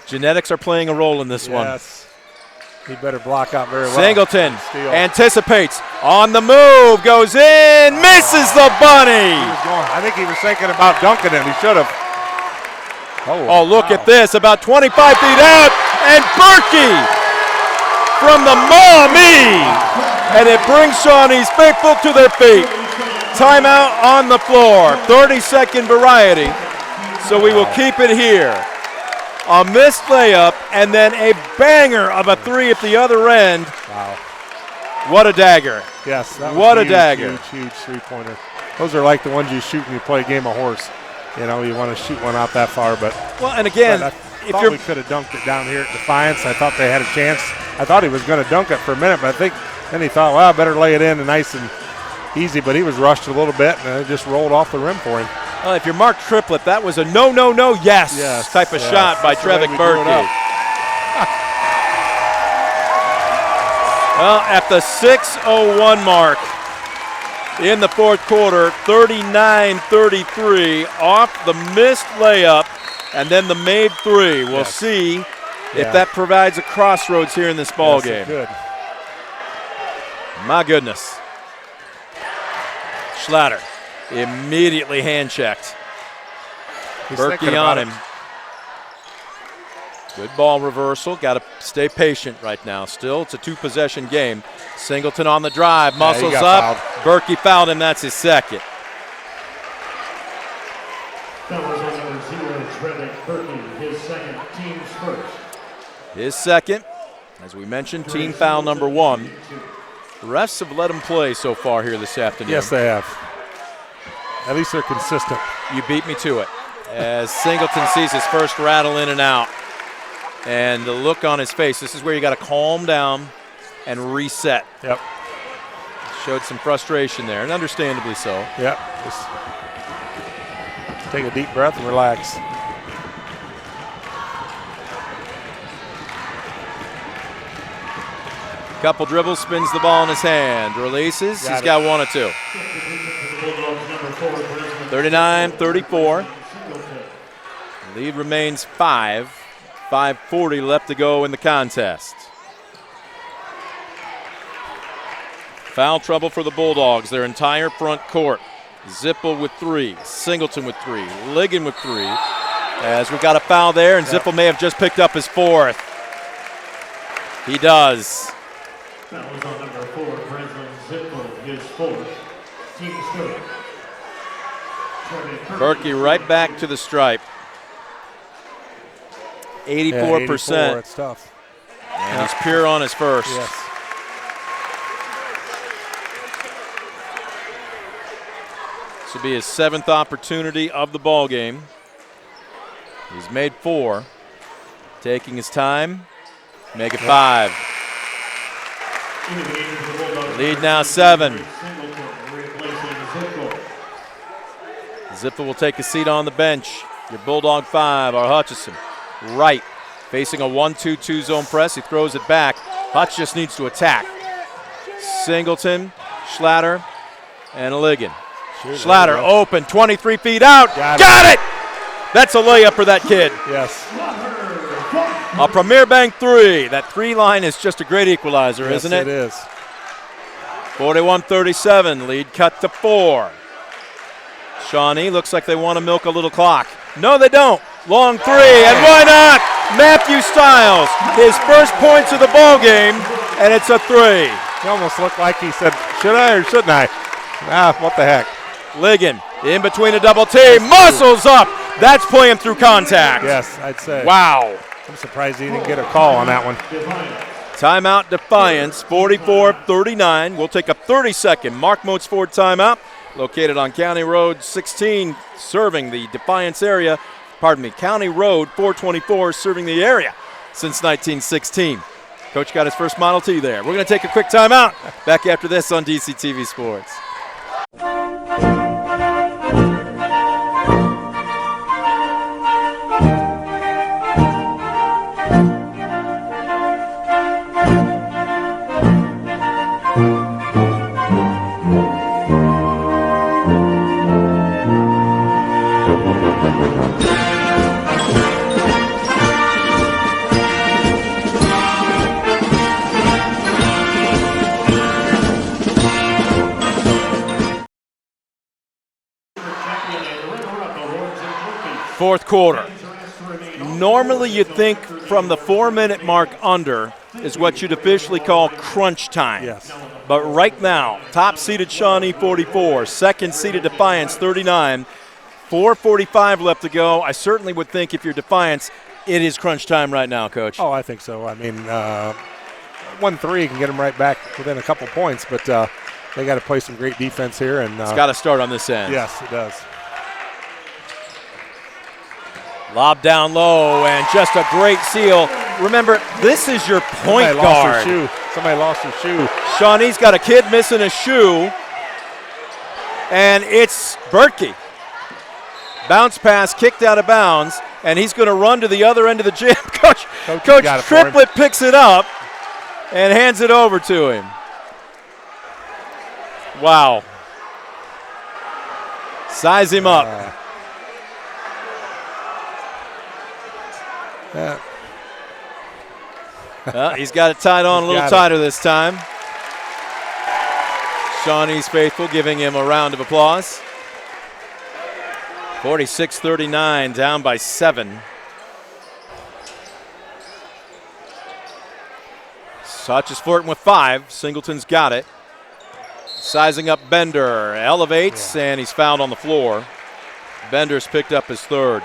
Genetics are playing a role in this one. Yes. He better block out very well. Singleton Steal. anticipates, on the move, goes in, misses the bunny. He was going, I think he was thinking about dunking it. He should have. Oh, look at this, about 25 feet out, and Berkey from the Maumee. And it brings Shawnee's faithful to their feet. Timeout on the floor, 30-second variety. So we will keep it here. A missed layup, and then a banger of a 3 at the other end. Wow. What a dagger. Yes. That was What a huge, dagger. Huge three-pointer. Those are like the ones you shoot when you play a game of horse. You know, you want to shoot one out that far, but. Well, and again, I if thought you're we could have dunked it down here at Defiance. I thought they had a chance. I thought he was going to dunk it for a minute, but I think then he thought, well, I better lay it in and nice and easy. But he was rushed a little bit, and it just rolled off the rim for him. if you're Mark Triplett, that was a no, yes type of shot by Trevick Berkey. Well, at the 6:01 mark in the 4th quarter, 39-33 off the missed layup and then the made 3. We'll see if that provides a crossroads here in this ball game. Good. My goodness. Schlatter immediately hand-checked. Berkey on him. Good ball reversal. Got to stay patient right now. Still, it's a 2-possession game. Singleton on the drive. Muscles up. Berkey fouled him. That's his 2nd. Fouls on number 0, Trevick Berkey, his 2nd, team's 1st. His 2nd. As we mentioned, team foul number 1. The refs have let him play so far here this afternoon. Yes, they have. At least they're consistent. You beat me to it. As Singleton sees his first rattle in and out. And the look on his face, this is where you got to calm down and reset. Yep. Showed some frustration there, and understandably so. Yep. Just take a deep breath and relax. Couple dribbles, spins the ball in his hand, releases. He's got 1 or 2. 39-34. Lead remains 5. 5:40 left to go in the contest. Foul trouble for the Bulldogs, their entire front court. Zippel with 3, Singleton with 3, Ligon with 3. As we got a foul there, and Zippel may have just picked up his 4th. He does. That was on number 4, Brendan Zippel, his 4th, team's 3rd. Berkey right back to the stripe. 84%. Yeah, 84, it's tough. And he's pure on his first. Yes. This will be his 7th opportunity of the ball game. He's made 4. Taking his time. Make it 5. Lead now 7. Zippel will take a seat on the bench. Your Bulldog 5 are Hutchison. Right, facing a 1-2-2 zone press. He throws it back. Hutch just needs to attack. Singleton, Schlatter, and Ligon. Schlatter open, 23 feet out. Got it! That's a layup for that kid. Yes. A Premier Bank 3. That 3 line is just a great equalizer, isn't it? It is. 41-37, lead cut to 4. Shawnee looks like they want to milk a little clock. No, they don't. Long 3, and why not? Matthew Stiles, his first points of the ball game, and it's a 3. He almost looked like he said, should I or shouldn't I? What the heck? Ligon in between a double team, muscles up. That's playing through contact. Yes, I'd say. Wow. I'm surprised he didn't get a call on that one. Timeout Defiance, 44-39. We'll take a 30-second Mark Moats Ford timeout, located on County Road 16, serving the Defiance area. County Road 424, serving the area since 1916. Coach got his first Model T there. We're going to take a quick timeout. Back after this on DCTV Sports. Fourth quarter. Normally you'd think from the 4-minute mark under is what you'd officially call crunch time. Yes. But right now, top-seeded Shawnee 44, second-seeded Defiance 39, 4:45 left to go. I certainly would think if you're Defiance, it is crunch time right now, Coach. Oh, I think so. I mean, 1-3 can get them right back within a couple points, but they got to play some great defense here. And it's got to start on this end. Yes, it does. Lob down low, and just a great seal. Remember, this is your point Somebody guard. Lost their shoe. Somebody lost their shoe. Shawnee's got a kid missing a shoe, and it's Berkey. Bounce pass kicked out of bounds, and he's going to run to the other end of the gym. Coach Triplett picks it up and hands it over to him. Wow. Size him up. He's got it tied on a little tighter this time. Shawnee's faithful giving him a round of applause. 46-39, down by 7. Such is flirting with 5. Singleton's got it. Sizing up Bender, elevates, and he's fouled on the floor. Bender's picked up his third.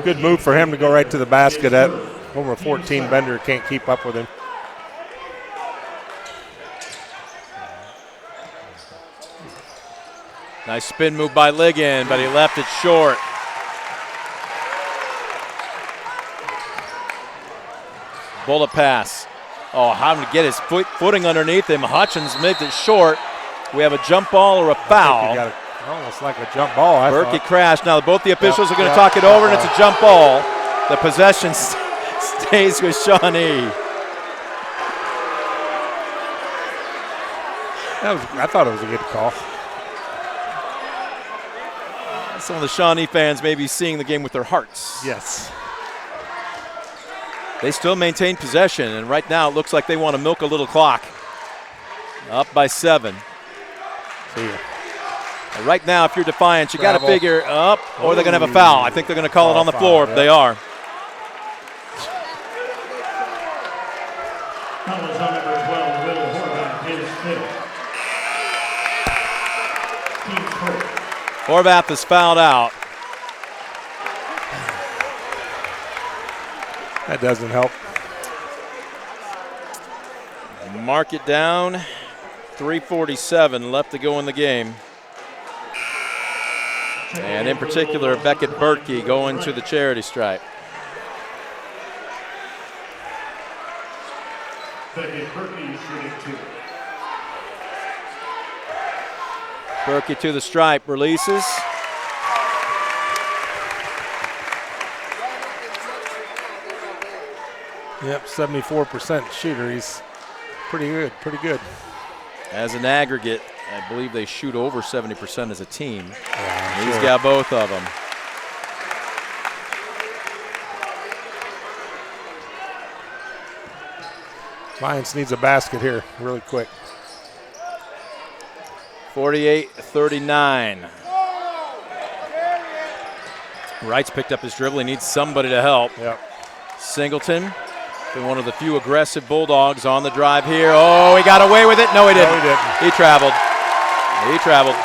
Good move for him to go right to the basket. At over 14, Bender can't keep up with him. Nice spin move by Ligon, but he left it short. Bullet pass. Oh, having to get his footing underneath him. Hutchins made it short. We have a jump ball or a foul. Almost like a jump ball. Berkey crashed. Now both the officials are going to talk it over, and it's a jump ball. The possession stays with Shawnee. I thought it was a good call. Some of the Shawnee fans may be seeing the game with their hearts. Yes. They still maintain possession, and right now it looks like they want to milk a little clock. Up by 7. See ya. Right now, if you're Defiance, you got to figure up, or they're going to have a foul. I think they're going to call it on the floor if they are. Foul is on number 12, Will Horvath, his 5th. Team fourth. Horvath is fouled out. That doesn't help. Mark it down. 3:47 left to go in the game. And in particular, Beckett Berkey going to the charity stripe. Beckett Berkey shooting 2. Berkey to the stripe, releases. Yep, 74% shooter. He's pretty good. As an aggregate, I believe they shoot over 70% as a team. Yeah, He's got both of them. Lions needs a basket here really quick. 48-39. Wright's picked up his dribble. He needs somebody to help. Yep. Singleton Been one of the few aggressive Bulldogs on the drive here. Oh, he got away with it. No, he didn't. No, he didn't. He traveled. He traveled.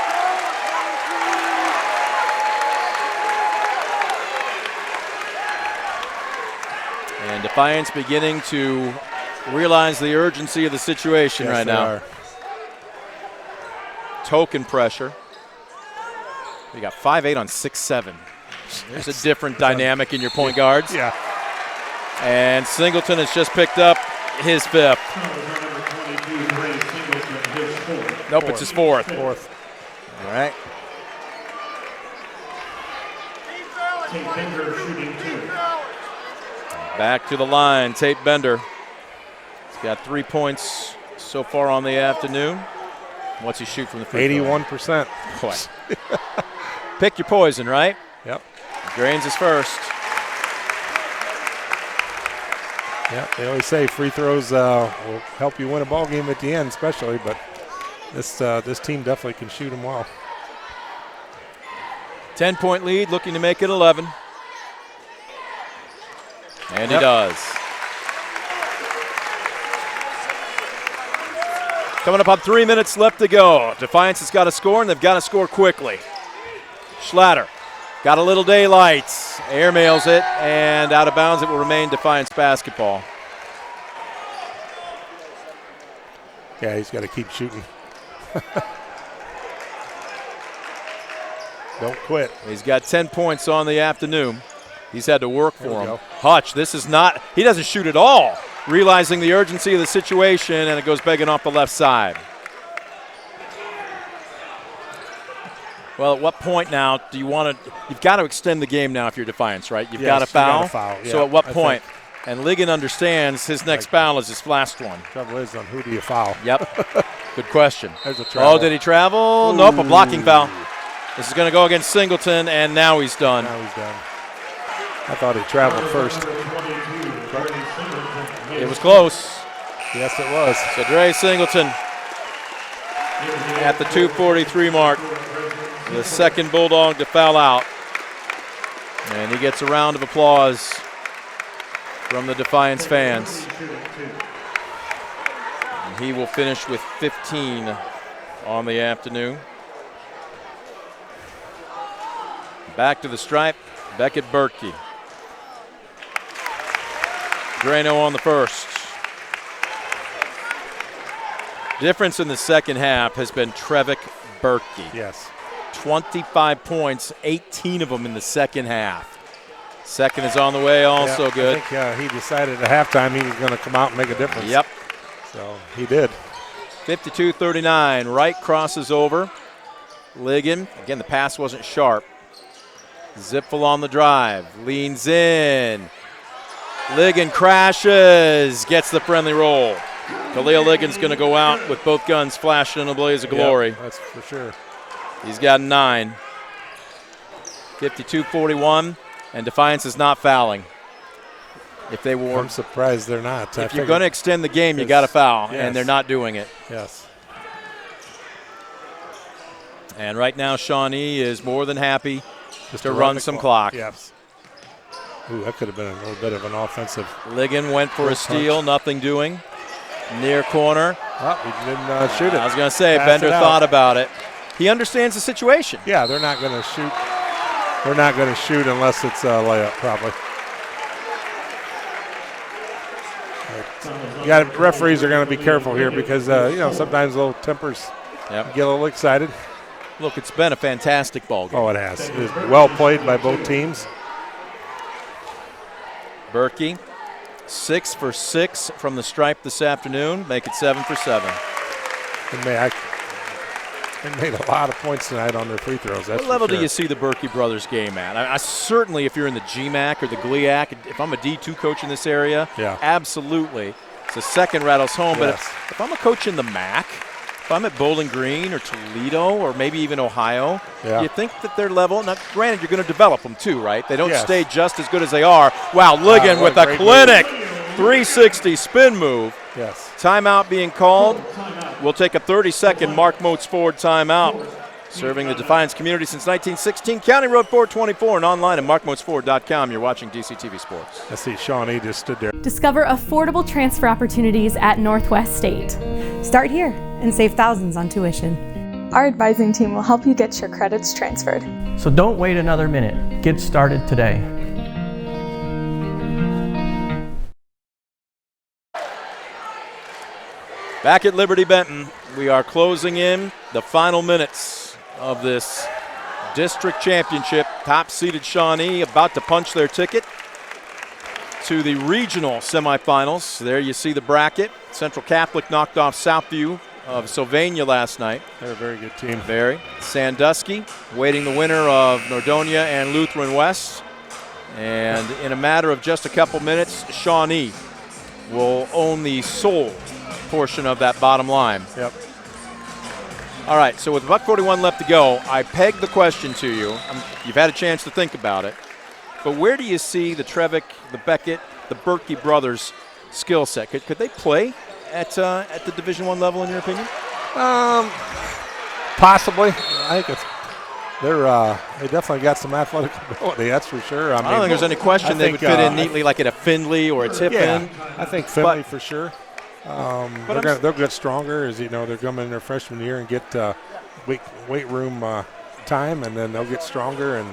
And Defiance beginning to realize the urgency of the situation right now. Are. Token pressure. You got 5'8" on 6'7". There's a different dynamic in your point guards. Yeah. And Singleton has just picked up his 5th. Nope, it's his 4th. All right. Tate Bender shooting 2. Back to the line, Tate Bender. He's got 3 points so far on the afternoon. What's he shoot from the free throw? 81%. Boy. Pick your poison, right? Yep. Drains his first. Yeah, they always say free throws will help you win a ball game at the end, especially. But this team definitely can shoot them well. 10-point lead, looking to make it 11. And he does. Coming up on 3 minutes left to go. Defiance has got to score, and they've got to score quickly. Schlatter got a little daylight. Airmails it, and out of bounds it will remain Defiance basketball. Yeah, he's got to keep shooting. Don't quit. He's got 10 points on the afternoon. He's had to work for him. Go. Hutch, this is not, he doesn't shoot at all. Realizing the urgency of the situation, and it goes begging off the left side. Well, at what point now do you want to, you've got to extend the game now if you're Defiance, right? You've got to foul. Yeah, so at what I point? think. And Ligon understands his next foul is his last one. Trouble is, on who do you foul? Yep. Good question. There's a travel. Oh, did he travel? Ooh. Nope, a blocking foul. This is going to go against Singleton, and now he's done. Now he's done. I thought he traveled first. It was close. Yes, it was. So Dre Singleton at the 2:43 mark, the second Bulldog to foul out. And he gets a round of applause from the Defiance fans. And he will finish with 15 on the afternoon. Back to the stripe, Beckett Berkey. Drano on the first. Difference in the second half has been Trevick Berkey. Yes. 25 points, 18 of them in the second half. Second is on the way, also good. I think he decided at halftime he was going to come out and make a difference. Yep. So he did. 52-39, Wright crosses over. Ligon, again, the pass wasn't sharp. Zipfel on the drive, leans in. Ligon crashes, gets the friendly roll. Khalil Ligon's going to go out with both guns flashing in a blaze of glory. Yep, that's for sure. He's got 9. 52-41, and Defiance is not fouling. If they were, I'm surprised they're not. if you're going to extend the game, you got to foul, and they're not doing it. Yes. And right now, Shawnee is more than happy Just to run some clock. Yes. Ooh, that could have been a little bit of an offensive. Ligon went for a steal, nothing doing. Near corner. Oh, he didn't shoot it. I was going to say, Pass Bender it out. thought about it. He understands the situation. Yeah, they're not going to shoot. They're not going to shoot unless it's a layup, probably. You got referees are going to be careful here because sometimes little tempers get a little excited. Look, it's been a fantastic ball game. Oh, it has. It is well played by both teams. Berkey, 6 for 6 from the stripe this afternoon. Make it 7 for 7. They made a lot of points tonight on their free throws. That's what level for sure. do you see the Berkey brothers game at? I certainly, if you're in the GMAC or the GLIAC, if I'm a D2 coach in this area, absolutely. It's the second rattles home. But if I'm a coach in the MAC, if I'm at Bowling Green or Toledo or maybe even Ohio, you think that their level, now granted you're going to develop them too, right? They don't stay just as good as they are. Wow, Ligon with a clinic 360 spin move. Yes. Timeout being called. We'll take a 30-second Mark Moats Ford timeout. Serving the Defiance community since 1916. County Road 424 and online at markmotesford.com. You're watching DCTV Sports. I see Shawnee just stood there. Discover affordable transfer opportunities at Northwest State. Start here and save thousands on tuition. Our advising team will help you get your credits transferred. So don't wait another minute. Get started today. Back at Liberty Benton, we are closing in the final minutes of this district championship. Top-seeded Shawnee about to punch their ticket to the regional semifinals. There you see the bracket. Central Catholic knocked off Southview of Sylvania last night. They're a very good team. Very. Sandusky waiting the winner of Nordonia and Lutheran West. And in a matter of just a couple minutes, Shawnee will own the sole portion of that bottom line. Yep. All right, so with $1:41 left to go, I pegged the question to you. You've had a chance to think about it. But where do you see the Trevick, the Beckett, the Berkey brothers' skill set? Could they play at the Division I level, in your opinion? Possibly. I think they definitely got some athletic ability, that's for sure. I don't think there's any question they would fit in neatly like at a Findlay or a Tiffin. I think Findlay for sure. They'll get stronger as they're coming in their freshman year and get weight room time, and then they'll get stronger.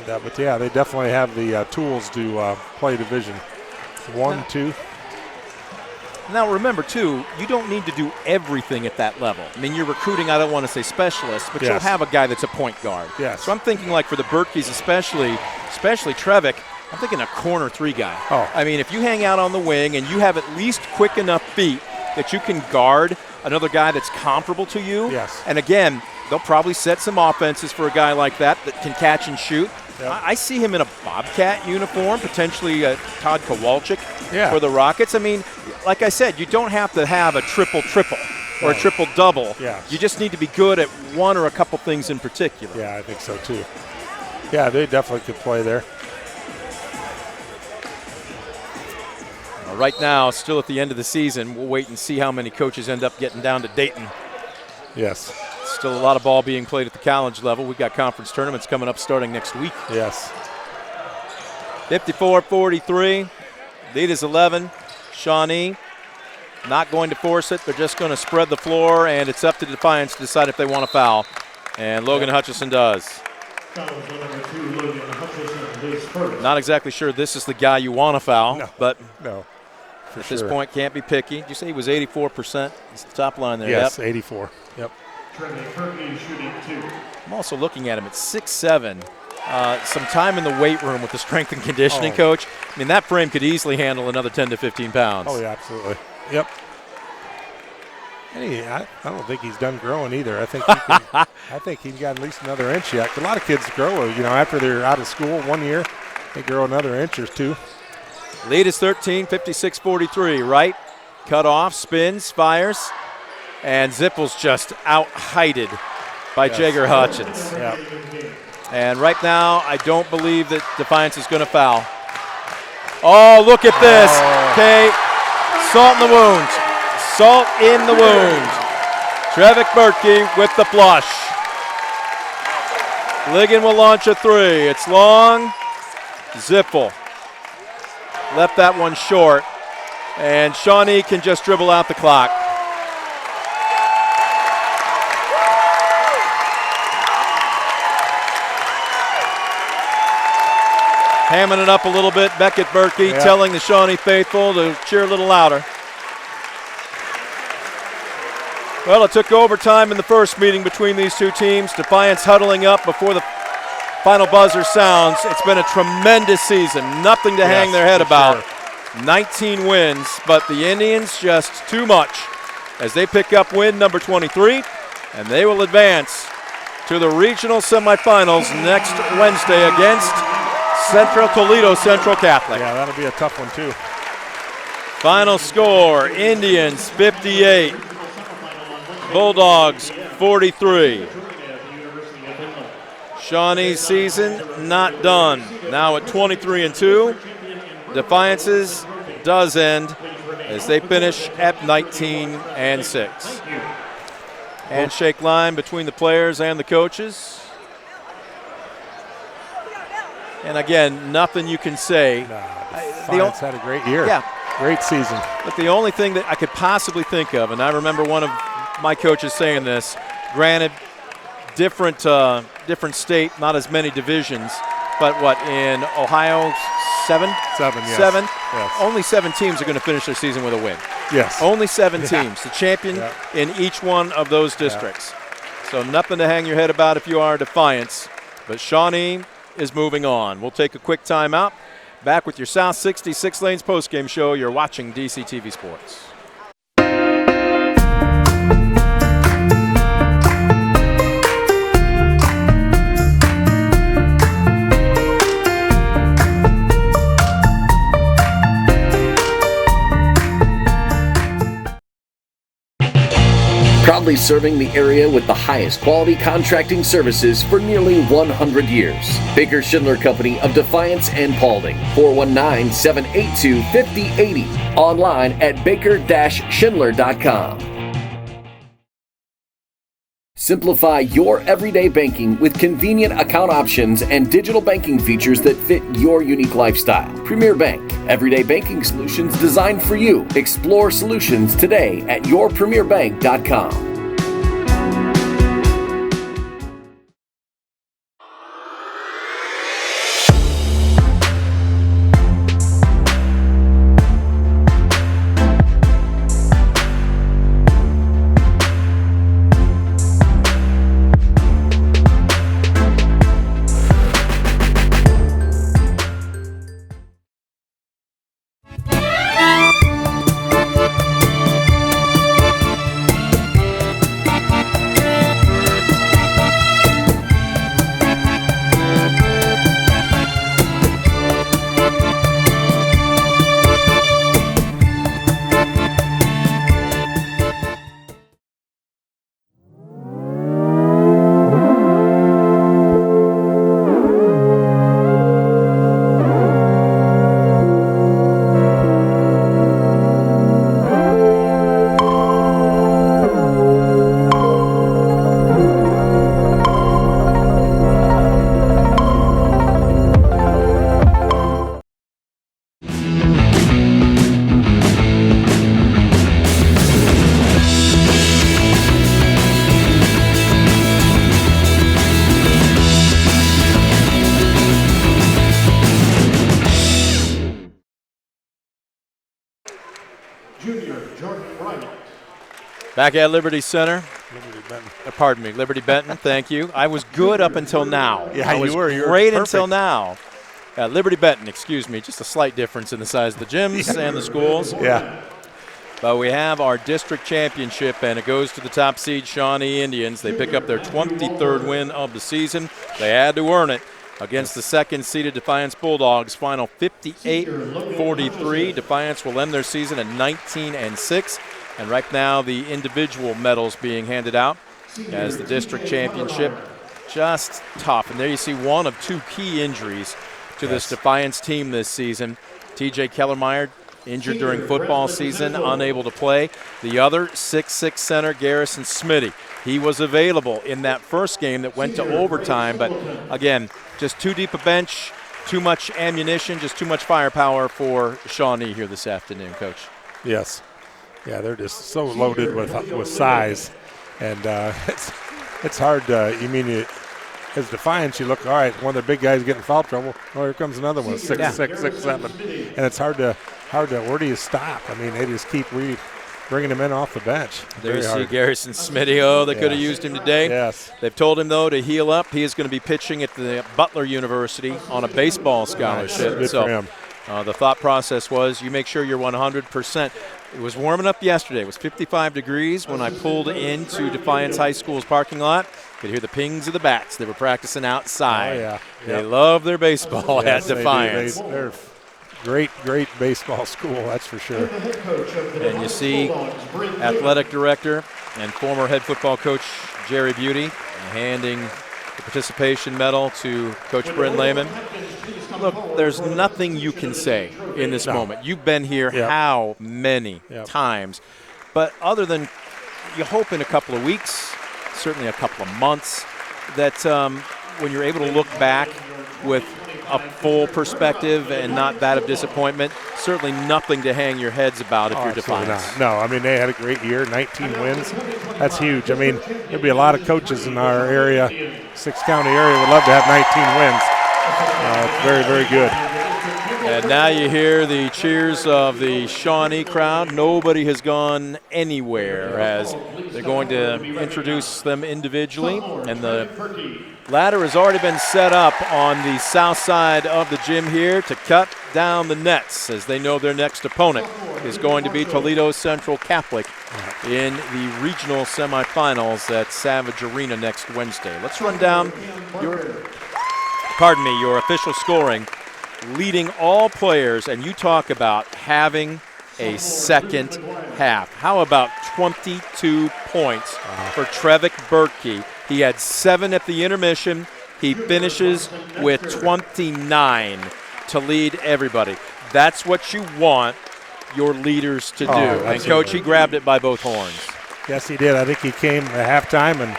But yeah, they definitely have the tools to play Division I, II. Now remember too, you don't need to do everything at that level. I mean, you're recruiting, I don't want to say specialists, but you'll have a guy that's a point guard. Yes. So I'm thinking like for the Berkeys especially Trevick, I'm thinking a corner 3 guy. Oh. I mean, if you hang out on the wing and you have at least quick enough feet that you can guard another guy that's comparable to you. Yes. And again, they'll probably set some offenses for a guy like that can catch and shoot. Yep. I see him in a Bobcat uniform, potentially Todd Kowalczyk for the Rockets. I mean, like I said, you don't have to have a triple-triple or a triple-double. Yes. You just need to be good at one or a couple things in particular. Yeah, I think so too. Yeah, they definitely could play there. Right now, still at the end of the season, we'll wait and see how many coaches end up getting down to Dayton. Yes. Still a lot of ball being played at the college level. We've got conference tournaments coming up starting next week. Yes. 54-43. Lead is 11. Shawnee not going to force it. They're just going to spread the floor, and it's up to Defiance to decide if they want to foul. And Logan Hutchison does. Not exactly sure this is the guy you want to foul, but at this point can't be picky. Did you say he was 84%? It's the top line there. Yes, 84. Yep. I'm also looking at him at 6'7". Some time in the weight room with the strength and conditioning coach. I mean, that frame could easily handle another 10 to 15 pounds. Oh, yeah, absolutely. Yep. And I don't think he's done growing either. I think I think he's got at least another inch yet. A lot of kids grow, after they're out of school 1 year, they grow another inch or two. Lead is 13, 56-43. Right, cut off, spins, fires, and Zippel's just out-heighted by Jagger Hutchins. Yep. And right now, I don't believe that Defiance is going to foul. Oh, look at this. Okay, salt in the wound. Salt in the wound. Trevick Berkey with the flush. Ligon will launch a 3. It's long. Zippel left that one short. And Shawnee can just dribble out the clock. Hamming it up a little bit. Beckett Berkey telling the Shawnee faithful to cheer a little louder. Well, it took overtime in the first meeting between these two teams. Defiance huddling up before the final buzzer sounds. It's been a tremendous season. Nothing to hang their head about. Sure. 19 wins, but the Indians just too much as they pick up win number 23, and they will advance to the regional semifinals next Wednesday against Toledo Central Catholic. Yeah, that'll be a tough one too. Final score, Indians 58. Bulldogs 43. Shawnee's season not done. Now at 23-2. Defiance's does end as they finish at 19-6. Handshake line between the players and the coaches. And again, nothing you can say. Defiance had a great year. Yeah. Great season. But the only thing that I could possibly think of, and I remember one of my coaches saying this, granted, different state, not as many divisions, but what, in Ohio, seven? Yes. Seven? Yes. Only 7 teams are going to finish their season with a win. Yes. Only 7 teams, the champion in each one of those districts. So nothing to hang your head about if you are Defiance. But Shawnee is moving on. We'll take a quick timeout. Back with your South 66 Lanes postgame show. You're watching DCTV Sports. Proudly serving the area with the highest quality contracting services for nearly 100 years. Baker Schindler Company of Defiance and Paulding. 419-782-5080. Online at baker-schindler.com. Simplify your everyday banking with convenient account options and digital banking features that fit your unique lifestyle. Premier Bank. Everyday banking solutions designed for you. Explore solutions today at yourpremierbank.com. Back at Liberty Center. Liberty Benton, thank you. I was good up until now. Yeah, I was you were great perfect. until now. Liberty Benton, excuse me, just a slight difference in the size of the gyms and the schools. Yeah. But we have our district championship, and it goes to the top seed Shawnee Indians. They pick up their 23rd win of the season. They had to earn it against the second-seeded Defiance Bulldogs. Final 58-43. Defiance will end their season at 19-6. And right now, the individual medals being handed out as the district championship. Just tough. And there you see one of 2 key injuries to this Defiance team this season. TJ Kellermeyer injured during football season, unable to play. The other, 6'6" center Garrison Smitty. He was available in that first game that went to overtime, but again, just too deep a bench, too much ammunition, just too much firepower for Shawnee here this afternoon, Coach. Yes. Yeah, they're just so loaded with size, and it's hard. As Defiance, you look, all right, one of the big guys getting foul trouble. Oh, here comes another one, 6'6", 6'7", and it's hard to. Where do you stop? I mean, they just keep bringing him in off the bench. There you see Garrison Smitty. Oh, they could have used him today. Yes. They've told him, though, to heal up. He is going to be pitching at the Butler University on a baseball scholarship. Good for him. The thought process was you make sure you're 100%. It was warming up yesterday. It was 55 degrees when I pulled into Defiance High School's parking lot. You could hear the pings of the bats. They were practicing outside. Oh, yeah. They love their baseball yes, at Defiance. They're great baseball school, that's for sure. And you see athletic director and former head football coach Jerry Beauty handing the participation medal to Coach Bryn Layman. Look, there's nothing you can say in this moment. You've been here how many times? But other than you hope in a couple of weeks certainly a couple of months, that when you're able to look back with a full perspective and not that of disappointment, certainly nothing to hang your heads about if you're Defiance. No, I mean, they had a great year, 19 wins. That's huge. I mean, there'd be a lot of coaches in our area, 6-county area, would love to have 19 wins. It's very, very good. And now you hear the cheers of the Shawnee crowd. Nobody has gone anywhere as they're going to introduce them individually. And the ladder has already been set up on the south side of the gym here to cut down the nets, as they know their next opponent is going to be Toledo Central Catholic in the regional semifinals at Savage Arena next Wednesday. Let's run down your official scoring. Leading all players, and you talk about having a second half. How about 22 points for Trevick Berkey? He had 7 at the intermission. He finishes with 29 to lead everybody. That's what you want your leaders to do. And, Coach, he grabbed it by both horns. Yes, he did. I think he came at halftime and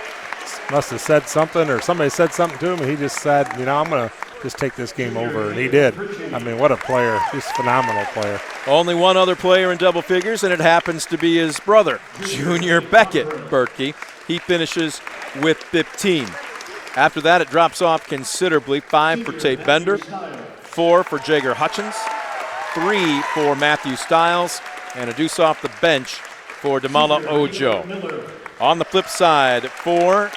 must have said something, or somebody said something to him, and he just said, I'm going to just take this game over, and he did. I mean, what a player. He's a phenomenal player. Only one other player in double figures, and it happens to be his brother, Junior Beckett Berkey. He finishes with 15. After that, it drops off considerably. 5 for Tate Bender, 4 for Jager Hutchins, 3 for Matthew Stiles, and a deuce off the bench for Damala Ojo. On the flip side, for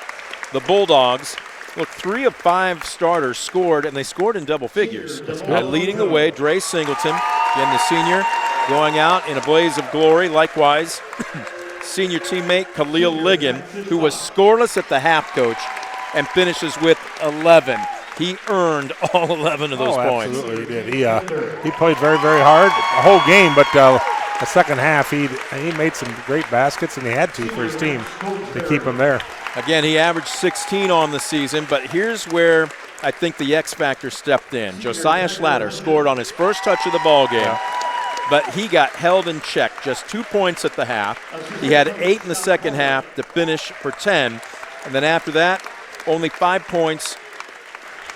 the Bulldogs, look, 3 of 5 starters scored, and they scored in double figures. Leading the way, Dre Singleton, again the senior, going out in a blaze of glory. Likewise, senior teammate Khalil Ligon, who was scoreless at the half, Coach, and finishes with 11. He earned all 11 of those points. Absolutely, he did. He played very, very hard the whole game, but the second half he made some great baskets, and he had to for his team to keep him there. Again, he averaged 16 on the season, but here's where I think the X factor stepped in. Josiah Schlatter scored on his first touch of the ball game, but he got held in check. Just 2 points at the half. He had 8 in the second half to finish for 10, and then after that, only 5 points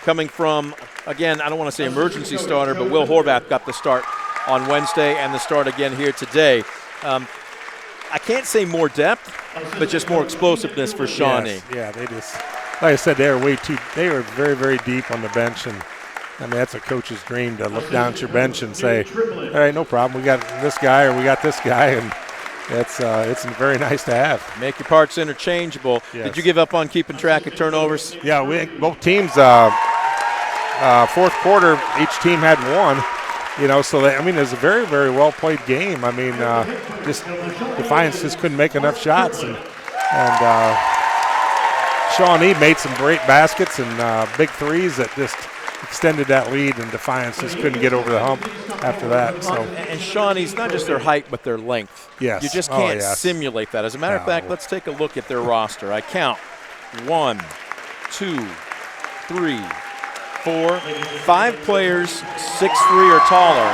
coming from, again, I don't want to say emergency starter, but Will Horvath got the start on Wednesday and the start again here today. I can't say more depth, but just more explosiveness for Shawnee. Yes, yeah, they just, like I said, they were very, very deep on the bench, and I mean, that's a coach's dream to look down at your bench and say, all right, no problem, we got this guy or we got this guy, and it's very nice to have. Make your parts interchangeable. Yes. Did you give up on keeping track of turnovers? Yeah, both teams, fourth quarter, each team had 1. So it was a very, very well played game. I mean, just Defiance just couldn't make enough shots, and Shawnee made some great baskets and big threes that just extended that lead, and Defiance just couldn't get over the hump after that. So, and Shawnee's not just their height, but their length. Yes. You just can't simulate that. As a matter of fact, let's take a look at their roster. I count 1, 2, 3, 4, 5 players 6'3" or taller.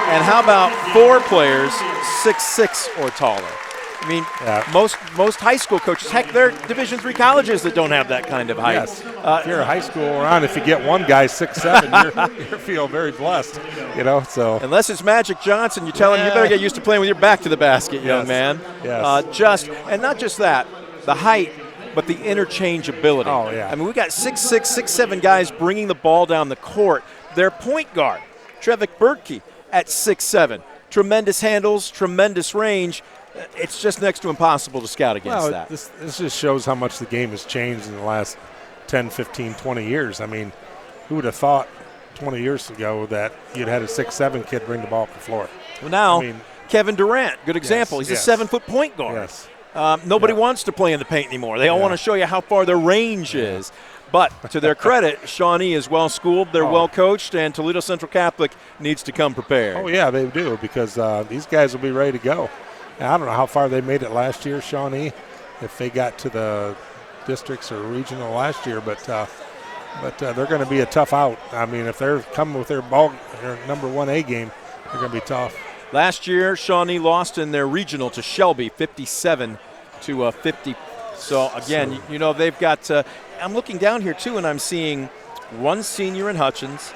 And how about 4 players 6'6" or taller? I mean, most high school coaches, heck, there are Division III colleges that don't have that kind of height. Yes. If you're a high school around, if you get one guy 6'7", you feel very blessed, So unless it's Magic Johnson, you tell him you better get used to playing with your back to the basket, young man. Yes. And not just that, the height, but the interchangeability. Oh, yeah. I mean, we got 6'6", 6'7" guys bringing the ball down the court. Their point guard, Trevick Berkey, at 6'7". Tremendous handles, tremendous range. It's just next to impossible to scout against that. This just shows how much the game has changed in the last 10, 15, 20 years. I mean, who would have thought 20 years ago that you'd had a 6'7" kid bring the ball up the floor? Well, now, Kevin Durant, good example. He's a 7-foot point guard. Yes. Nobody wants to play in the paint anymore. They all want to show you how far their range is. But to their credit, Shawnee is well-schooled, they're well-coached, and Toledo Central Catholic needs to come prepared. Oh, yeah, they do, because these guys will be ready to go. And I don't know how far they made it last year, Shawnee, if they got to the districts or regional last year, but they're going to be a tough out. I mean, if they're coming with their number 1A game, they're going to be tough. Last year, Shawnee lost in their regional to Shelby, 57-54. So, again, you know, they've got I'm looking down here, too, and I'm seeing one senior in Hutchins.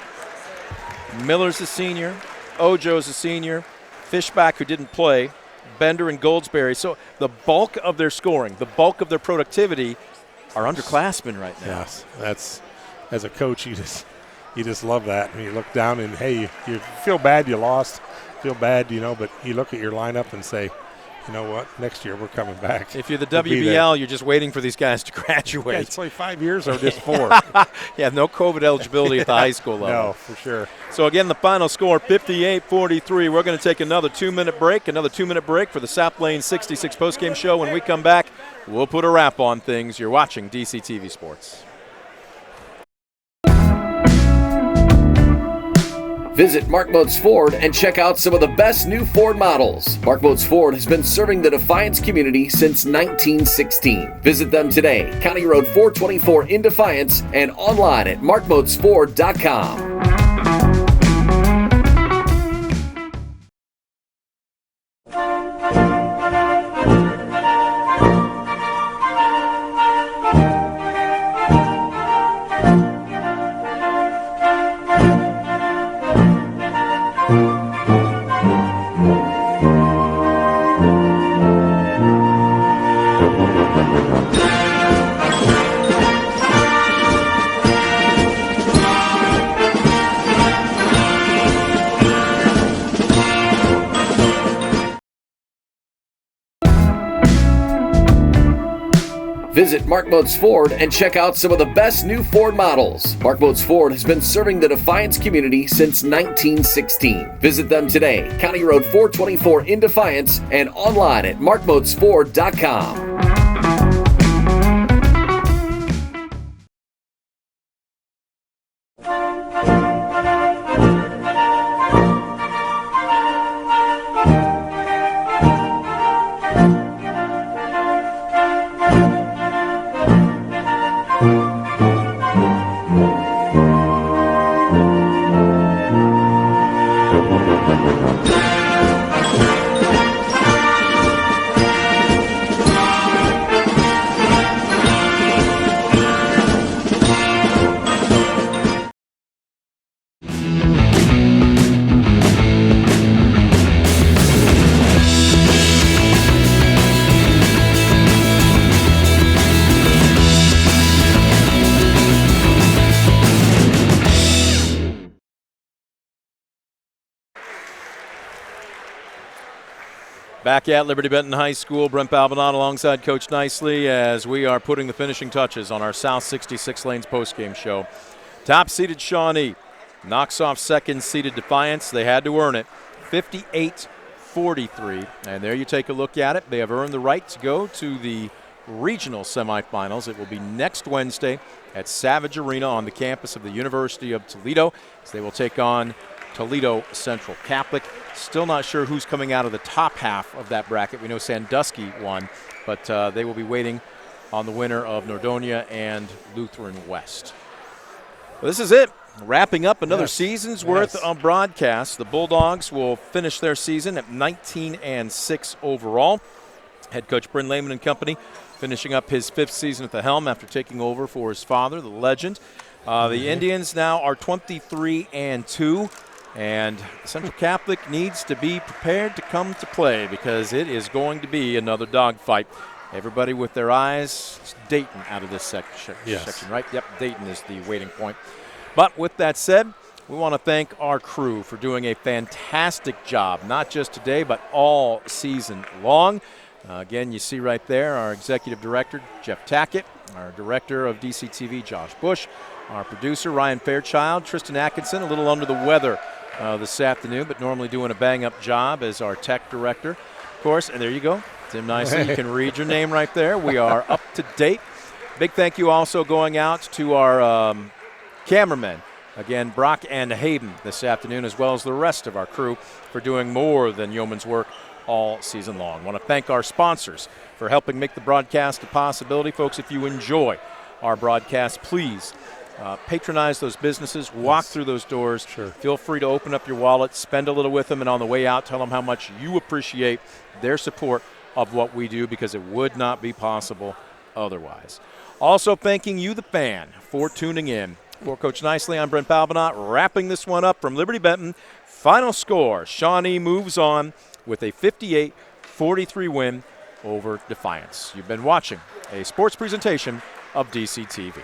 Miller's a senior. Ojo's a senior. Fishback, who didn't play. Bender and Goldsberry. So the bulk of their scoring, the bulk of their productivity are underclassmen right now. Yes, that's, as a coach, you just love that. And you look down and, hey, you feel bad you lost, feel bad, you know, but you look at your lineup and say, you know what, next year we're coming back. If you're the WBL, you're just waiting for these guys to graduate. You guys play 5 years or just 4? Yeah, no COVID eligibility at the high school level. No, for sure. So, again, the final score, 58-43. We're going to take another 2-minute break for the South Lane 66 postgame show. When we come back, we'll put a wrap on things. You're watching DCTV Sports. Visit Mark Moats Ford and check out some of the best new Ford models. Mark Moats Ford has been serving the Defiance community since 1916. Visit them today, County Road 424 in Defiance, and online at markmoatsford.com. Visit Mark Moats Ford and check out some of the best new Ford models. Mark Moats Ford has been serving the Defiance community since 1916. Visit them today, County Road 424 in Defiance, and online at markmoatsford.com. Back at Liberty Benton High School, Brent Balbanon alongside Coach Nicely as we are putting the finishing touches on our South 66 Lanes postgame show. Top-seeded Shawnee knocks off second-seeded Defiance. They had to earn it, 58-43. And there you take a look at it. They have earned the right to go to the regional semifinals. It will be next Wednesday at Savage Arena on the campus of the University of Toledo, as they will take on Toledo Central Catholic. Still not sure who's coming out of the top half of that bracket. We know Sandusky won, but they will be waiting on the winner of Nordonia and Lutheran West. Well, this is it. Wrapping up another season's worth of broadcasts. The Bulldogs will finish their season at 19-6 overall. Head coach Bryn Layman and company finishing up his 5th season at the helm after taking over for his father, the legend. The Indians now are 23-2. And Central Catholic needs to be prepared to come to play because it is going to be another dogfight. Everybody with their eyes, it's Dayton out of this section, right? Yep, Dayton is the waiting point. But with that said, we want to thank our crew for doing a fantastic job, not just today, but all season long. Again, you see right there our executive director, Jeff Tackett, our director of DCTV, Josh Bush, our producer, Ryan Fairchild, Tristan Atkinson, a little under the weather this afternoon, but normally doing a bang-up job as our tech director, of course. And there you go, Tim Nicely. You can read your name right there. We are up to date. Big thank you also going out to our cameramen, again, Brock and Hayden this afternoon, as well as the rest of our crew for doing more than yeoman's work all season long. I want to thank our sponsors for helping make the broadcast a possibility. Folks, if you enjoy our broadcast, please patronize those businesses, walk through those doors. Sure. Feel free to open up your wallet, spend a little with them, and on the way out, tell them how much you appreciate their support of what we do, because it would not be possible otherwise. Also thanking you, the fan, for tuning in. For Coach Nicely, I'm Brent Balbinot, wrapping this one up from Liberty Benton. Final score, Shawnee moves on with a 58-43 win over Defiance. You've been watching a sports presentation of DCTV.